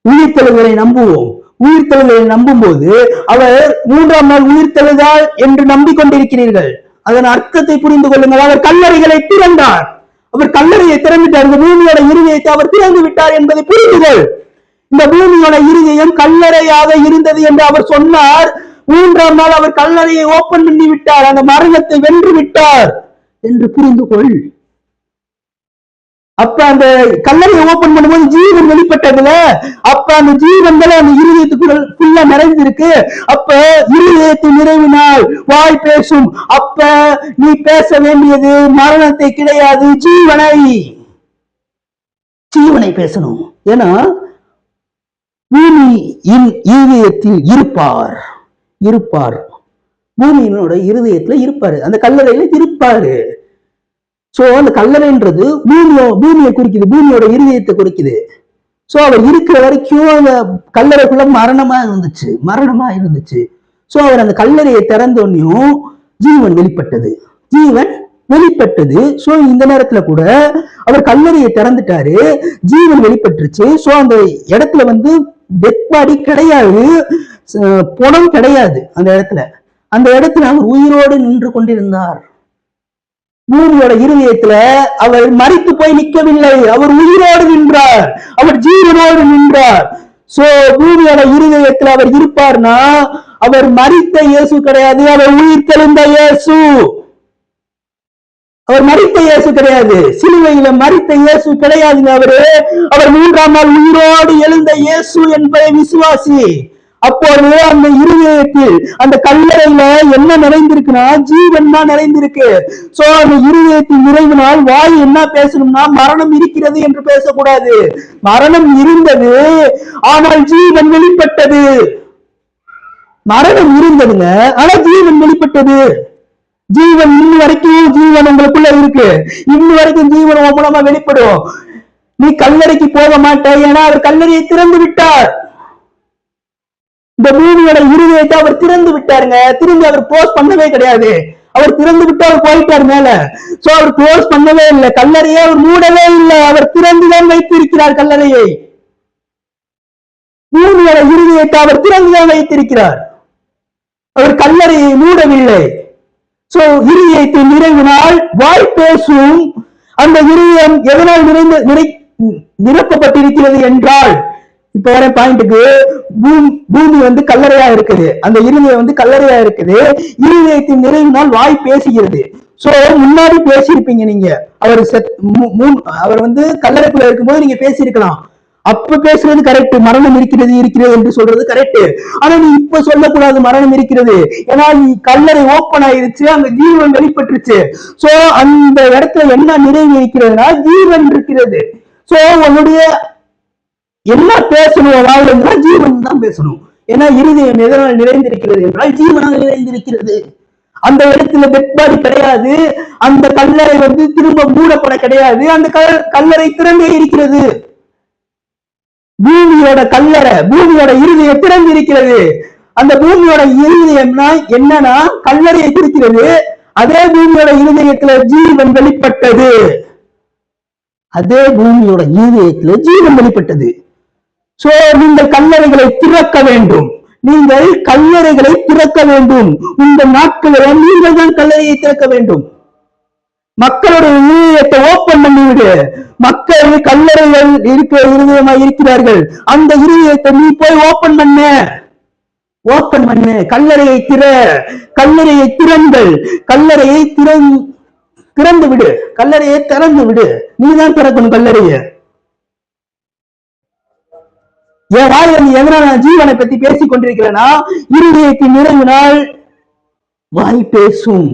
உயிர்த்தெழுதலை நம்புவோம். உயிர்த்தெழுதலை நம்பும் போது அவர் 3ஆம் நாள் உயிர்த்தெழுதால் என்று நம்பிக்கொண்டிருக்கிறீர்கள். அதன் அர்த்தத்தை புரிந்து கொள்ளுங்கள். அவர் கல்லறைகளை திறந்தார், அவர் கல்லறையை திறந்துட்டார். இந்த பூமியோட இருதயத்தை அவர் திறந்து விட்டார் என்பதை புரிந்துகள். இந்த பூமியோட இருதயம் கல்லறையாக இருந்தது என்று அவர் சொன்னார். 3ஆம் நாள் அவர் கல்லறையை ஓப்பன் பண்ணி விட்டார், அந்த மரணத்தை வென்று விட்டார் என்று புரிந்து கொள். அப்ப அந்த கல்லறையை ஓபன் பண்ணும்போது ஜீவன் வெளிப்பட்டதுல, அப்ப அந்த ஜீவன்களை அந்த இருதயத்துக்குள்ள நிறைஞ்சிருக்கு. அப்ப இருதயத்தின் நிறைவினால் வாய் பேசும். அப்ப நீ பேச வேண்டியது மரணத்தை கிடையாது, ஜீவனை பேசணும். ஏன்னா பூமியின் இருதயத்தில் இருப்பார், பூமியினோட இருதயத்துல இருப்பாரு, அந்த கல்லறையில இருப்பாரு. சோ அந்த கல்லறைன்றது பூமியை குறிக்குது, பூமியோட இருதயத்தை குறிக்குது. சோ அவர் இருக்கிற வரைக்கும் அந்த கல்லறைக்குள்ள மரணமா இருந்துச்சு. சோ அவர் அந்த கல்லறையை திறந்தோன்னையும் ஜீவன் வெளிப்பட்டது. சோ இந்த நேரத்துல கூட அவர் கல்லறையை திறந்துட்டாரு, ஜீவன் வெளிப்பட்டுருச்சு. சோ அந்த இடத்துல டெத் பாடி கிடையாது, புணம் கிடையாது. அந்த இடத்துல அவர் உயிரோடு நின்று கொண்டிருந்தார். பூமியோட இருதயத்துல அவர் மரித்து போய் நிற்கவில்லை, அவர் உயிரோடு நின்றார், அவர் ஜீவனோடு நின்றார். சோ பூமியோட இருதயத்துல அவர் இருப்பார்னா அவர் மரித்த இயேசு கிடையாது, அவர் உயிர் தெழுந்த இயேசு. அவர் மரித்த இயேசு கிடையாது, சிலுவையில மரித்த இயேசு கிடையாதுங்க. அவர் 3ஆம் நாள் உயிரோடு எழுந்த இயேசு என்பதை விசுவாசி. அப்போது அந்த இருதயத்தில் அந்த கல்லறையில என்ன நிறைந்திருக்குன்னா ஜீவன் தான் நிறைந்திருக்கு. சோ அந்த இருதயத்தின் நிறைவினால் வாய் என்ன பேசணும்னா மரணம் இருக்கிறது என்று பேசக்கூடாது. மரணம் இருந்தது, ஆனால் ஜீவன் வெளிப்பட்டது. மரணம் இருந்ததுங்க, ஆனா ஜீவன் வெளிப்பட்டது. ஜீவன் இன்னும் வரைக்கும் ஜீவன் உங்களுக்குள்ள இருக்கு. இன்னும் வரைக்கும் ஜீவன் உன் மூலமா வெளிப்படும். நீ கல்லறைக்கு போக மாட்ட, ஏன்னா அவர் கல்லறையை திறந்து விட்டார். இந்த பூமியோட இருதயத்தை அவர் திறந்து விட்டாருங்க. திரும்பி அவர் க்ளோஸ் பண்ணவே கிடையாது. அவர் திறந்து விட்டு அவர் போயிட்டார் மேல. சோ அவர் க்ளோஸ் பண்ணவே இல்லை, கல்லறையை அவர் மூடவே இல்லை. அவர் திறந்துதான் வைத்திருக்கிறார் கல்லறையை. பூமியோட இருதயத்தை அவர் திறந்துதான் வைத்திருக்கிறார். அவர் கல்லறையை மூடவில்லை. சோ இருதயத்தின் நிறைவினால் வாய் பேசும். அந்த இருதயம் எதனால் நிரப்பப்பட்டிருக்கிறது என்றால், இப்ப வர பாயிண்ட்டுக்கு, பூமி வந்து கல்லறையா இருக்குது, அந்த இருதயம் வந்து கல்லறையா இருக்குது. இருதயத்தின் நிறைவினால் வாய் பேசுகிறது. சோ முன்னாடி பேசியிருப்பீங்க நீங்க, அவர் வந்து கல்லறைக்குள்ள இருக்கும்போது நீங்க பேசியிருக்கலாம். அப்ப பேசுறது கரெக்ட், மரணம் இருக்கிறது என்று சொல்றது கரெக்ட். ஆனா நீ இப்ப சொல்லக்கூடாது மரணம் இருக்கிறது, ஏன்னா நீ கல்லறை ஓப்பன் ஆயிருச்சு, அங்க ஜீவன் வெளிப்பட்டுருச்சு. சோ அந்த இடத்துல என்ன நிறைவு இருக்கிறதுனா ஜீவன் இருக்கிறது. சோ உன்னுடைய என்ன பேசணும் வாழ்ந்தா ஜீவன் தான் பேசணும். ஏன்னா இருதயம் எதனால் நிறைந்திருக்கிறது என்றால் ஜீவனால் நிறைந்திருக்கிறது. அந்த இடத்துல டெட் பாடி கிடையாது, அந்த கல்லறை வந்து திரும்ப மூடப்பட கிடையாது, அந்த கல்லறை திறந்தே இருக்கிறது. பூமியோட கல்லறை, பூமியோட இருதயம் திறந்து இருக்கிறது. அந்த பூமியோட இருதயம்னா என்னன்னா கல்லறையை குறிக்கிறது. அதே பூமியோட இருதயத்துல ஜீவன் வெளிப்பட்டது. அதே பூமியோட இருதயத்துல ஜீவன் வெளிப்பட்டது. சோ நீங்கள் கல்லறைகளை திறக்க வேண்டும். நீங்கள் கல்லறைகளை திறக்க வேண்டும். இந்த நாட்களில் நீங்கள் தான் கல்லறையை திறக்க வேண்டும். மக்களுடைய இருதயத்தை ஓப்பன் பண்ணிவிடு. மக்கள் கல்லறைகள் இருக்கிற இருதயமா இருக்கிறார்கள். அந்த இருதயத்தை நீ போய் ஓப்பன் பண்ணு. கல்லறையை கல்லறையை திறங்கள். கல்லறையை திறந்து விடு. கல்லறையை திறந்து விடு. நீதான் திறக்கணும் கல்லறைய. என் வாயில நீ எதனால ஜீவனை பத்தி பேசிக் கொண்டிருக்கிறேன்னா, இருதயத்தின் நிறைவினால் வாய் பேசும்.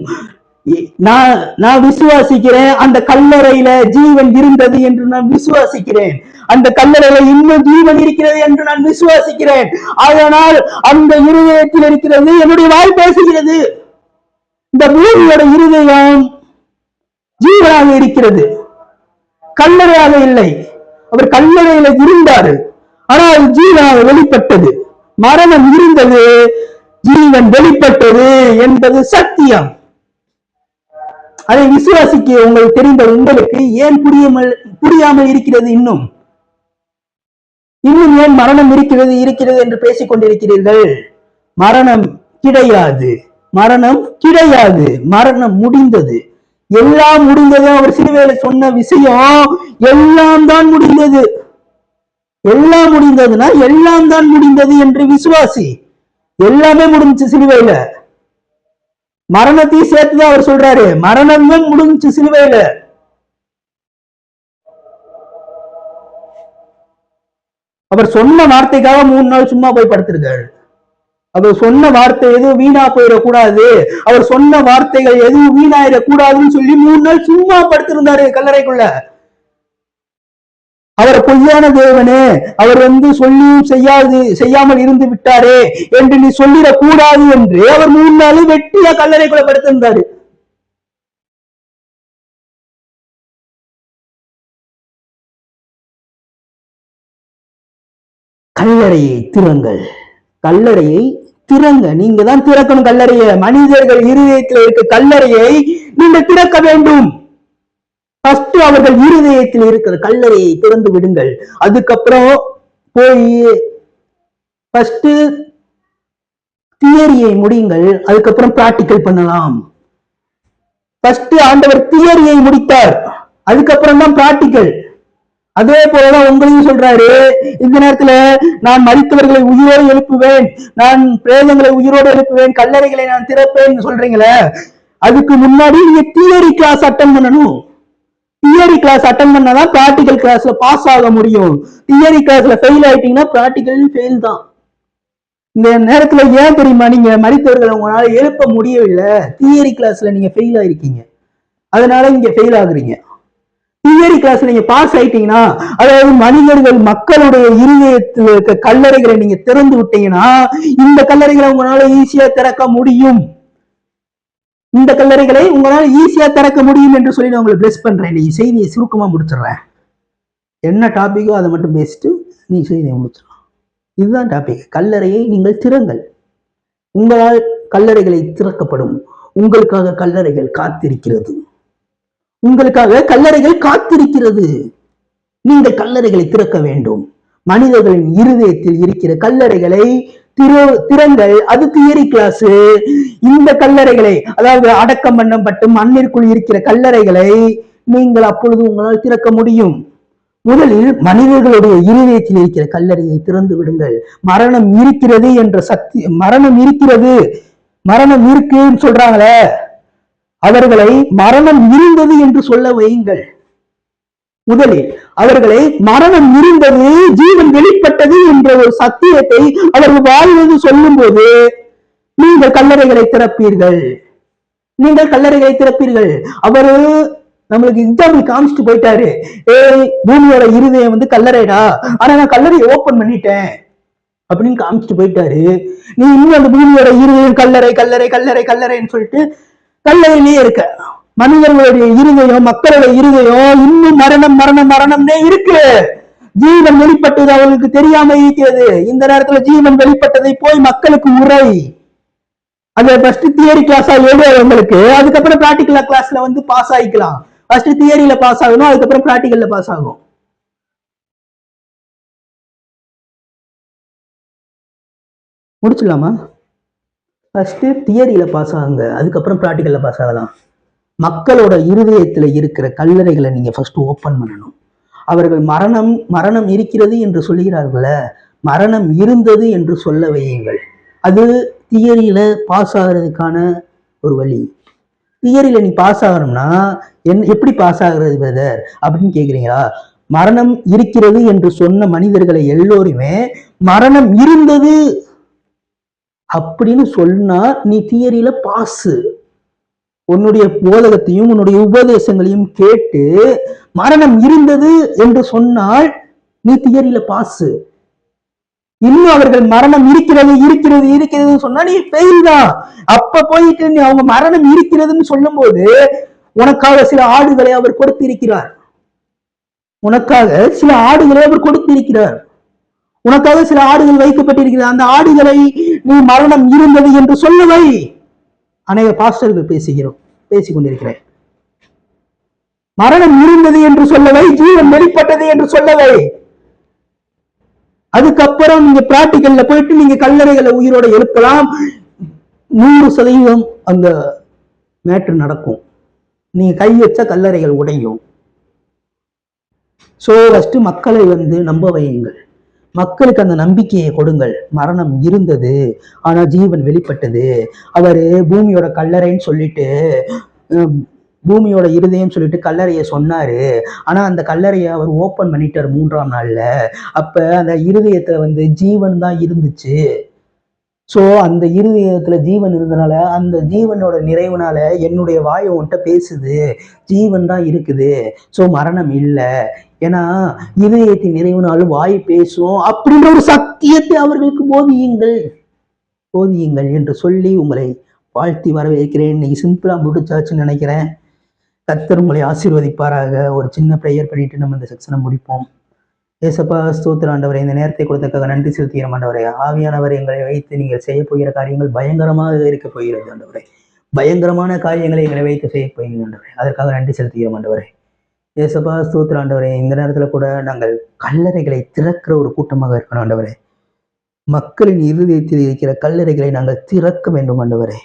நான் விசுவாசிக்கிறேன், அந்த கல்லறையில ஜீவன் இருந்தது என்று நான் விசுவாசிக்கிறேன். அந்த கல்லறையில இன்னும் ஜீவன் இருக்கிறது என்று நான் விசுவாசிக்கிறேன். அதனால் அந்த இருதயத்தில் இருக்கிறது, என்னுடைய வாய் பேசுகிறது. இந்த பூமியோட இருதயம் ஜீவனாக இருக்கிறது, கல்லறையாக இல்லை. அவர் கல்லறையில இருந்தாரு, ஆனால் ஜீவனாக வெளிப்பட்டது. மரணம் இருந்தது, ஜீவன் வெளிப்பட்டது என்பது சத்தியம். அதை விசுவாசிக்க உங்களுக்கு தெரிந்த உங்களுக்கு ஏன் புரியாமல் இருக்கிறது? இன்னும் ஏன் மரணம் இருக்கிறது என்று பேசிக் கொண்டிருக்கிறீர்கள்? மரணம் கிடையாது, மரணம் முடிந்தது. எல்லாம் முடிந்தது. அவர் சிலுவையில சொன்ன விஷயம் எல்லாம் தான் முடிந்தது. எல்லாம் முடிந்ததுன்னா எல்லாம் தான் முடிந்தது என்று விசுவாசி. எல்லாமே முடிஞ்சு சிலுவையில. மரணத்தையும் சேர்த்துதான் அவர் சொல்றாரு, மரணமே முடிஞ்சு சிலுவையில. அவர் சொன்ன வார்த்தைக்காக 3 நாள் சும்மா போய் படுத்திருக்காரு. அவர் சொன்ன வார்த்தை எதுவும் வீணா போயிடக்கூடாது, அவர் சொன்ன வார்த்தைகள் எதுவும் வீணாயிடக்கூடாதுன்னு சொல்லி 3 நாள் சும்மா படுத்திருந்தாரு கல்லறைக்குள்ள. அவர் பொய்யான தேவனே, அவர் வந்து சொல்லியும் செய்யாமல் இருந்து விட்டாரே என்று நீ சொல்லிடக்கூடாது என்று அவர் 3 நாள் வெட்டியா கல்லறைக்குள்ள படுத்திருந்தாரு. கல்லறையை திறங்கள், கல்லறையை திறங்க. நீங்க தான் திறக்கணும் கல்லறையை. மனிதர்கள் இருதயத்தில் இருக்க கல்லறையை நீங்கள் திறக்க வேண்டும். அவர்கள் இருதயத்தில் இருக்கிற கல்லறையை திறந்து விடுங்கள். அதுக்கப்புறம் போய் தியரியை முடியுங்கள், அதுக்கப்புறம் பிராக்டிக்கல் பண்ணலாம். ஆண்டவர் தியரியை முடித்தார், அதுக்கப்புறம் தான் பிராக்டிக்கல். அதே போலதான் உங்களையும் சொல்றாரு, இந்த நேரத்துல நான் மரித்தவர்களை உயிரோடு எழுப்புவேன், நான் பிரேதங்களை உயிரோடு எழுப்புவேன், கல்லறைகளை நான் திறப்பேன் சொல்றீங்களே, அதுக்கு முன்னாடி நீங்க தியரி கிளாஸ் அட்டன் பண்ணணும். தியரி கிளாஸ் அட்டன் பண்ணாதான் பிராக்டிகல் கிளாஸ்ல பாஸ் ஆக முடியும். தியரி கிளாஸ்ல ஃபெயில் ஆயிட்டீங்கன்னா பிராக்டிகல் ஃபெயில் தான். இந்த நேரத்துல ஏன் தெரியுமா நீங்க மரித்தவர்களை உங்களால எழுப்ப முடியவில்லை? தியரி கிளாஸ்ல நீங்க ஃபெயில் ஆயிருக்கீங்க, அதனால இங்க ஃபெயில் ஆகுறீங்க. தியரி கிளாஸ்ல நீங்க பாஸ் ஆயிட்டீங்கன்னா, அதாவது மனிதர்கள் மக்களுடைய இருதயத்தில் இருக்க கல்லறைகளை நீங்க திறந்து விட்டீங்கன்னா, இந்த கல்லறைகளை உங்களால ஈஸியா திறக்க முடியும். இந்த கல்லறைகளை உங்களால் ஈஸியா திறக்க முடியும் என்று சொல்லி நான் உங்களை பிளஸ் பண்றேன். நீ செய்தியை சுருக்கமா முடிச்சிடுறேன். என்ன டாபிக்கோ அதை மட்டும் பேசிட்டு நீ செய்தியை முடிச்சிடலாம். இதுதான் டாபிக். கல்லறையை நீங்கள் திறங்கள். உங்களால் கல்லறைகளை திறக்கப்படும். உங்களுக்காக கல்லறைகள் காத்திருக்கிறது. உங்களுக்காக கல்லறைகள் காத்திருக்கிறது. நீங்கள் கல்லறைகளை திறக்க வேண்டும். மனிதர்களின் இருதயத்தில் இருக்கிற கல்லறைகளை திறங்கள். அது தியரி கிளாஸ். இந்த கல்லறைகளை, அதாவது அடக்கம் பண்ணப்பட்டு மண்ணிற்குள் இருக்கிற கல்லறைகளை நீங்கள் அப்பொழுது உங்களால் திறக்க முடியும். முதலில் மனிதர்களுடைய இருதயத்தில் இருக்கிற கல்லறையை திறந்து விடுங்கள். மரணம் இருக்கிறது என்ற மரணம் இருக்கிறது, மரணம் இருக்குன்னு சொல்றாங்களே, அவர்களை மரணம் இருந்தது என்று சொல்ல வையுங்கள். முதலில் அவர்களை மரணம் இருந்தது, ஜீவன் வெளிப்பட்டது என்ற ஒரு சத்தியத்தை அவர்கள் வாழ்வது சொல்லும் போது நீங்கள் கல்லறைகளை திறப்பீர்கள். நீங்கள் கல்லறைகளை திறப்பீர்கள். அவரு நம்மளுக்கு எக்ஸாம்பிள் காமிச்சிட்டு போயிட்டாரு. பூமியோட இருதயம் கல்லறைடா, ஆனா நான் கல்லறையை ஓபன் பண்ணிட்டேன் அப்படின்னு காமிச்சிட்டு போயிட்டாரு. நீ இன்னும் அந்த பூமியோட இருதயம் கல்லறை கல்லறை கல்லறை கல்லறைன்னு சொல்லிட்டு கல்லறையிலேயே இருக்க. மனிதர்களுடைய இருதயம், மக்களுடைய இருதயம் இன்னும் மரணம் மரணம் மரணம்னே இருக்கு. ஜீவன் வெளிப்பட்டது அவர்களுக்கு தெரியாம இருக்கிறது. இந்த நேரத்துல ஜீவன் வெளிப்பட்டதை போய் மக்களுக்கு உரை. அது ஃபர்ஸ்ட் தியரி கிளாஸா எழுதுறவங்களுக்கு, அதுக்கப்புறம் பிராக்டிகல் கிளாஸ்ல பாஸ் ஆகிக்கலாம். ஃபர்ஸ்ட் தியரியில பாஸ் ஆகணும், அதுக்கப்புறம் பிராக்டிகல்ல பாஸ் ஆகும். முடிச்சிடலாமா? ஃபர்ஸ்ட் தியரியில பாஸ் ஆகுங்க, அதுக்கப்புறம் பிராக்டிகல்ல பாஸ் ஆகலாம். மக்களோட இருதயத்துல இருக்கிற கல்லறைகளை நீங்க ஃபர்ஸ்ட் ஓபன் பண்ணணும். அவர்கள் மரணம் மரணம் இருக்கிறது என்று சொல்லுகிறார்கள, மரணம் இருந்தது என்று சொல்ல வையுங்கள். அது தியரியில பாஸ் ஆகிறதுக்கான ஒரு வழி. தியரியில நீ பாஸ் ஆகணும்னா எப்படி பாஸ் ஆகிறது பிரதர் அப்படின்னு கேக்குறீங்களா? மரணம் இருக்கிறது என்று சொன்ன மனிதர்களை எல்லோருமே மரணம் இருந்தது அப்படின்னு சொன்னா நீ தியரியில பாஸ். உன்னுடைய போதகத்தையும் உன்னுடைய உபதேசங்களையும் கேட்டு மரணம் இருந்தது என்று சொன்னால் நீ தியரியில பாஸ். இன்னும் அவர்கள் மரணம் இருக்கிறது இருக்கிறது இருக்கிறது சொன்னா நீ ஃபெயில் தான். அப்ப போயிட்டு நீ அவங்க மரணம் இருக்கிறதுன்னு சொல்லும் போது உனக்காக சில ஆடுகளை அவர் கொடுத்திருக்கிறார். உனக்காக சில ஆடுகளை அவர் கொடுத்திருக்கிறார். உனக்காக சில ஆடுகள் வைக்கப்பட்டிருக்கிறார். அந்த ஆடுகளை நீ மரணம் இருந்தது என்று சொல்லவை. அநேக பாஸ்டர்கள் பேசிக்கொண்டிருக்கிறேன். மரணம் இருந்தது என்று சொல்லவை, ஜீவன் வெளிப்பட்டது என்று சொல்லவை. அதுக்கப்புறம் நீங்க பிராக்டிகல்ல போயிட்டு நீங்க கல்லறைகளை உயிரோட எழுப்பலாம். 100% அந்த மேட்ரு நடக்கும். நீங்க கை வச்ச கல்லறைகள் உடையும். சோ ஃபர்ஸ்ட் மக்களை நம்ப வையுங்கள். மக்களுக்கு அந்த நம்பிக்கையை கொடுங்கள். மரணம் இருந்தது, ஆனா ஜீவன் வெளிப்பட்டது. அவரு பூமியோட கல்லறைன்னு சொல்லிட்டு, பூமியோட இருதயம் சொல்லிட்டு கல்லறையை சொன்னாரு. ஆனா அந்த கல்லறையை அவர் ஓபன் பண்ணிட்டார் 3ஆம் நாள்ல. அப்ப அந்த இருதயத்துல ஜீவன் தான் இருந்துச்சு. சோ அந்த இருதயத்துல ஜீவன் இருந்தனால அந்த ஜீவனோட நிறைவுனால என்னுடைய வாயை உன்கிட்ட பேசுது, ஜீவன் தான் இருக்குது. சோ மரணம் இல்லை. ஏன்னா இதயத்தின் நிறைவுனாலும் வாய் பேசும் அப்படின்ற ஒரு சத்தியத்தை அவர்களுக்கு போதியுங்கள் என்று சொல்லி உங்களை வாழ்த்தி வரவேற்கிறேன். இன்னைக்கு சிம்பிளா முடிச்சாச்சுன்னு நினைக்கிறேன். கர்த்தர் உங்களை ஆசீர்வதிப்பாராக. ஒரு சின்ன ப்ரேயர் பண்ணிட்டு நம்ம இந்த செக்ஷனை முடிப்போம். ஏசப்பா, ஸ்தோத்திர ஆண்டவரே, இந்த நேரத்தை கொடுத்தக்காக நன்றி செலுத்துகிறோம் ஆண்டவரே. ஆவியானவர் எங்களை வைத்து நீங்கள் செய்ய போகிற காரியங்கள் பயங்கரமாக இருக்க போகிறது ஆண்டவரே. பயங்கரமான காரியங்களை எங்களை வைத்து செய்ய போகிறீங்க ஆண்டவரே. அதற்காக நன்றி செலுத்துகிறோம் ஆண்டவரே. ஏசப்பா, ஸ்தோத்திர ஆண்டவரே, இந்த நேரத்துல கூட நாங்கள் கல்லறைகளை திறக்கிற ஒரு கூட்டமாக இருக்கணும் ஆண்டவரே. மக்களின் இருதயத்தில் இருக்கிற கல்லறைகளை நாங்கள் திறக்க வேண்டும் ஆண்டவரே.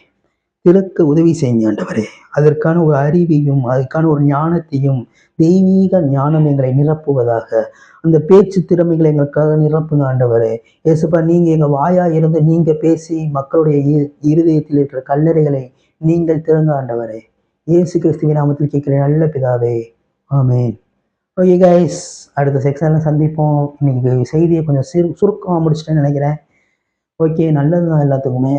திறக்க உதவி செய்யுங்க ஆண்டவரே. அதற்கான ஒரு அறிவையும் அதற்கான ஒரு ஞானத்தையும், தெய்வீக ஞானம் எங்களை நிரப்புவதாக. அந்த பேச்சு திறமைகளை எங்களுக்காக நிரப்புங்க ஆண்டவரே. ஏசப்பா, நீங்க எங்க வாயா இருந்து நீங்க பேசி மக்களுடைய இருதயத்தில் இருக்கிற கல்லறைகளை நீங்கள் திறங்க ஆண்டவரே. இயேசு கிறிஸ்துவின் நாமத்தில் கேட்கிறேன் நல்ல பிதாவே, ஆமென். ஓகே கைஸ், அடுத்த செக்ஷன்ல சந்திப்போம். இன்னைக்கு செய்தியை கொஞ்சம் சுருக்கமாக முடிச்சிட்டேன்னு நினைக்கிறேன். ஓகே, நல்லதுதான் எல்லாத்துக்குமே.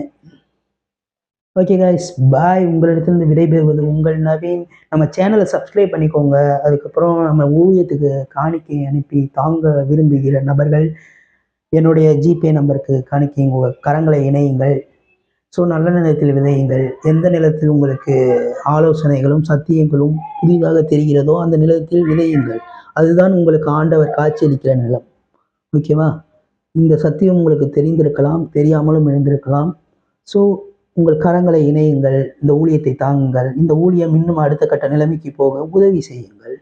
ஓகே கைஸ், பாய். உங்களிடத்திலிருந்து விடைபெறுவது உங்கள் நவீன். நம்ம சேனலை சப்ஸ்கிரைப் பண்ணிக்கோங்க. அதுக்கப்புறம் நம்ம ஊழியத்துக்கு காணிக்கை அனுப்பி தாங்க விரும்புகிற நபர்கள் என்னுடைய ஜிபே நம்பருக்கு காணிக்கை உங்கள் கரங்களை இணையுங்கள். ஸோ நல்ல நிலத்தில் விதையுங்கள். எந்த நிலத்தில் உங்களுக்கு ஆலோசனைகளும் சத்தியங்களும் புதிதாக தெரிகிறதோ அந்த நிலத்தில் விதையுங்கள். அதுதான் உங்களுக்கு ஆண்டவர் காட்சியளிக்கிற நிலம். ஓகேவா? இந்த சத்தியம் உங்களுக்கு தெரிந்திருக்கலாம், தெரியாமலும் இருந்திருக்கலாம். ஸோ உங்கள் கரங்களை இணையுங்கள், இந்த ஊழியத்தை தாங்குங்கள். இந்த ஊழியம் இன்னும் அடுத்த கட்ட நிலைமைக்கு போக உதவி செய்யுங்கள்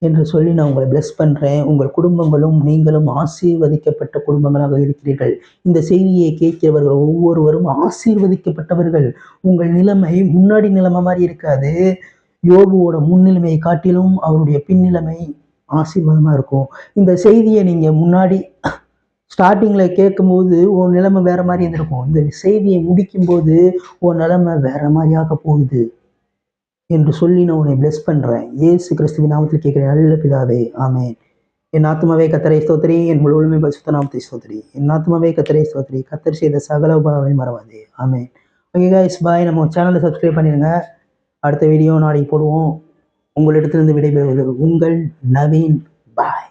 என்று சொல்லி நான் உங்களை பிளஸ் பண்ணுறேன். உங்கள் குடும்பங்களும் நீங்களும் ஆசீர்வதிக்கப்பட்ட குடும்பங்களாக இருக்கிறீர்கள். இந்த செய்தியை கேட்கிறவர்கள் ஒவ்வொருவரும் ஆசீர்வதிக்கப்பட்டவர்கள். உங்கள் நிலைமை முன்னாடி நிலைமை மாதிரி இருக்காது. யோபுவோட முன்னிலைமையை காட்டிலும் அவருடைய பின்னிலைமை ஆசீர்வாதமாக இருக்கும். இந்த செய்தியை நீங்கள் முன்னாடி ஸ்டார்டிங்கில் கேட்கும்போது உன் நிலைமை வேற மாதிரி இருந்திருக்கும். இந்த செய்தியை முடிக்கும்போது உன் நிலைமை வேற மாதிரியாக போகுது என்று சொல்லி நான் உன்னை பிளஸ் பண்ணுறேன். இயேசு கிறிஸ்துவின் நாமத்தில் கேட்கிறேன் நல்ல பிதாவே, ஆமென். என் ஆத்மாவே கர்த்தரை ஸ்தோத்திரி, என் முழுவதுமே பரிசுத்த நாமத்தை ஸ்தோத்திரி. என் ஆத்மாவே கர்த்தரை ஸ்தோத்திரி, கர்த்தர் செய்த சகல உபகாரங்களையும் மறவாதே, ஆமென். ஓகே கைஸ், பாய். நம்ம சேனலை சப்ஸ்கிரைப் பண்ணிடுங்க. அடுத்த வீடியோ நாளைக்கு போடுவோம். உங்களிடத்திலிருந்து விடைபெறுவது உங்கள் நவீன். பாய்.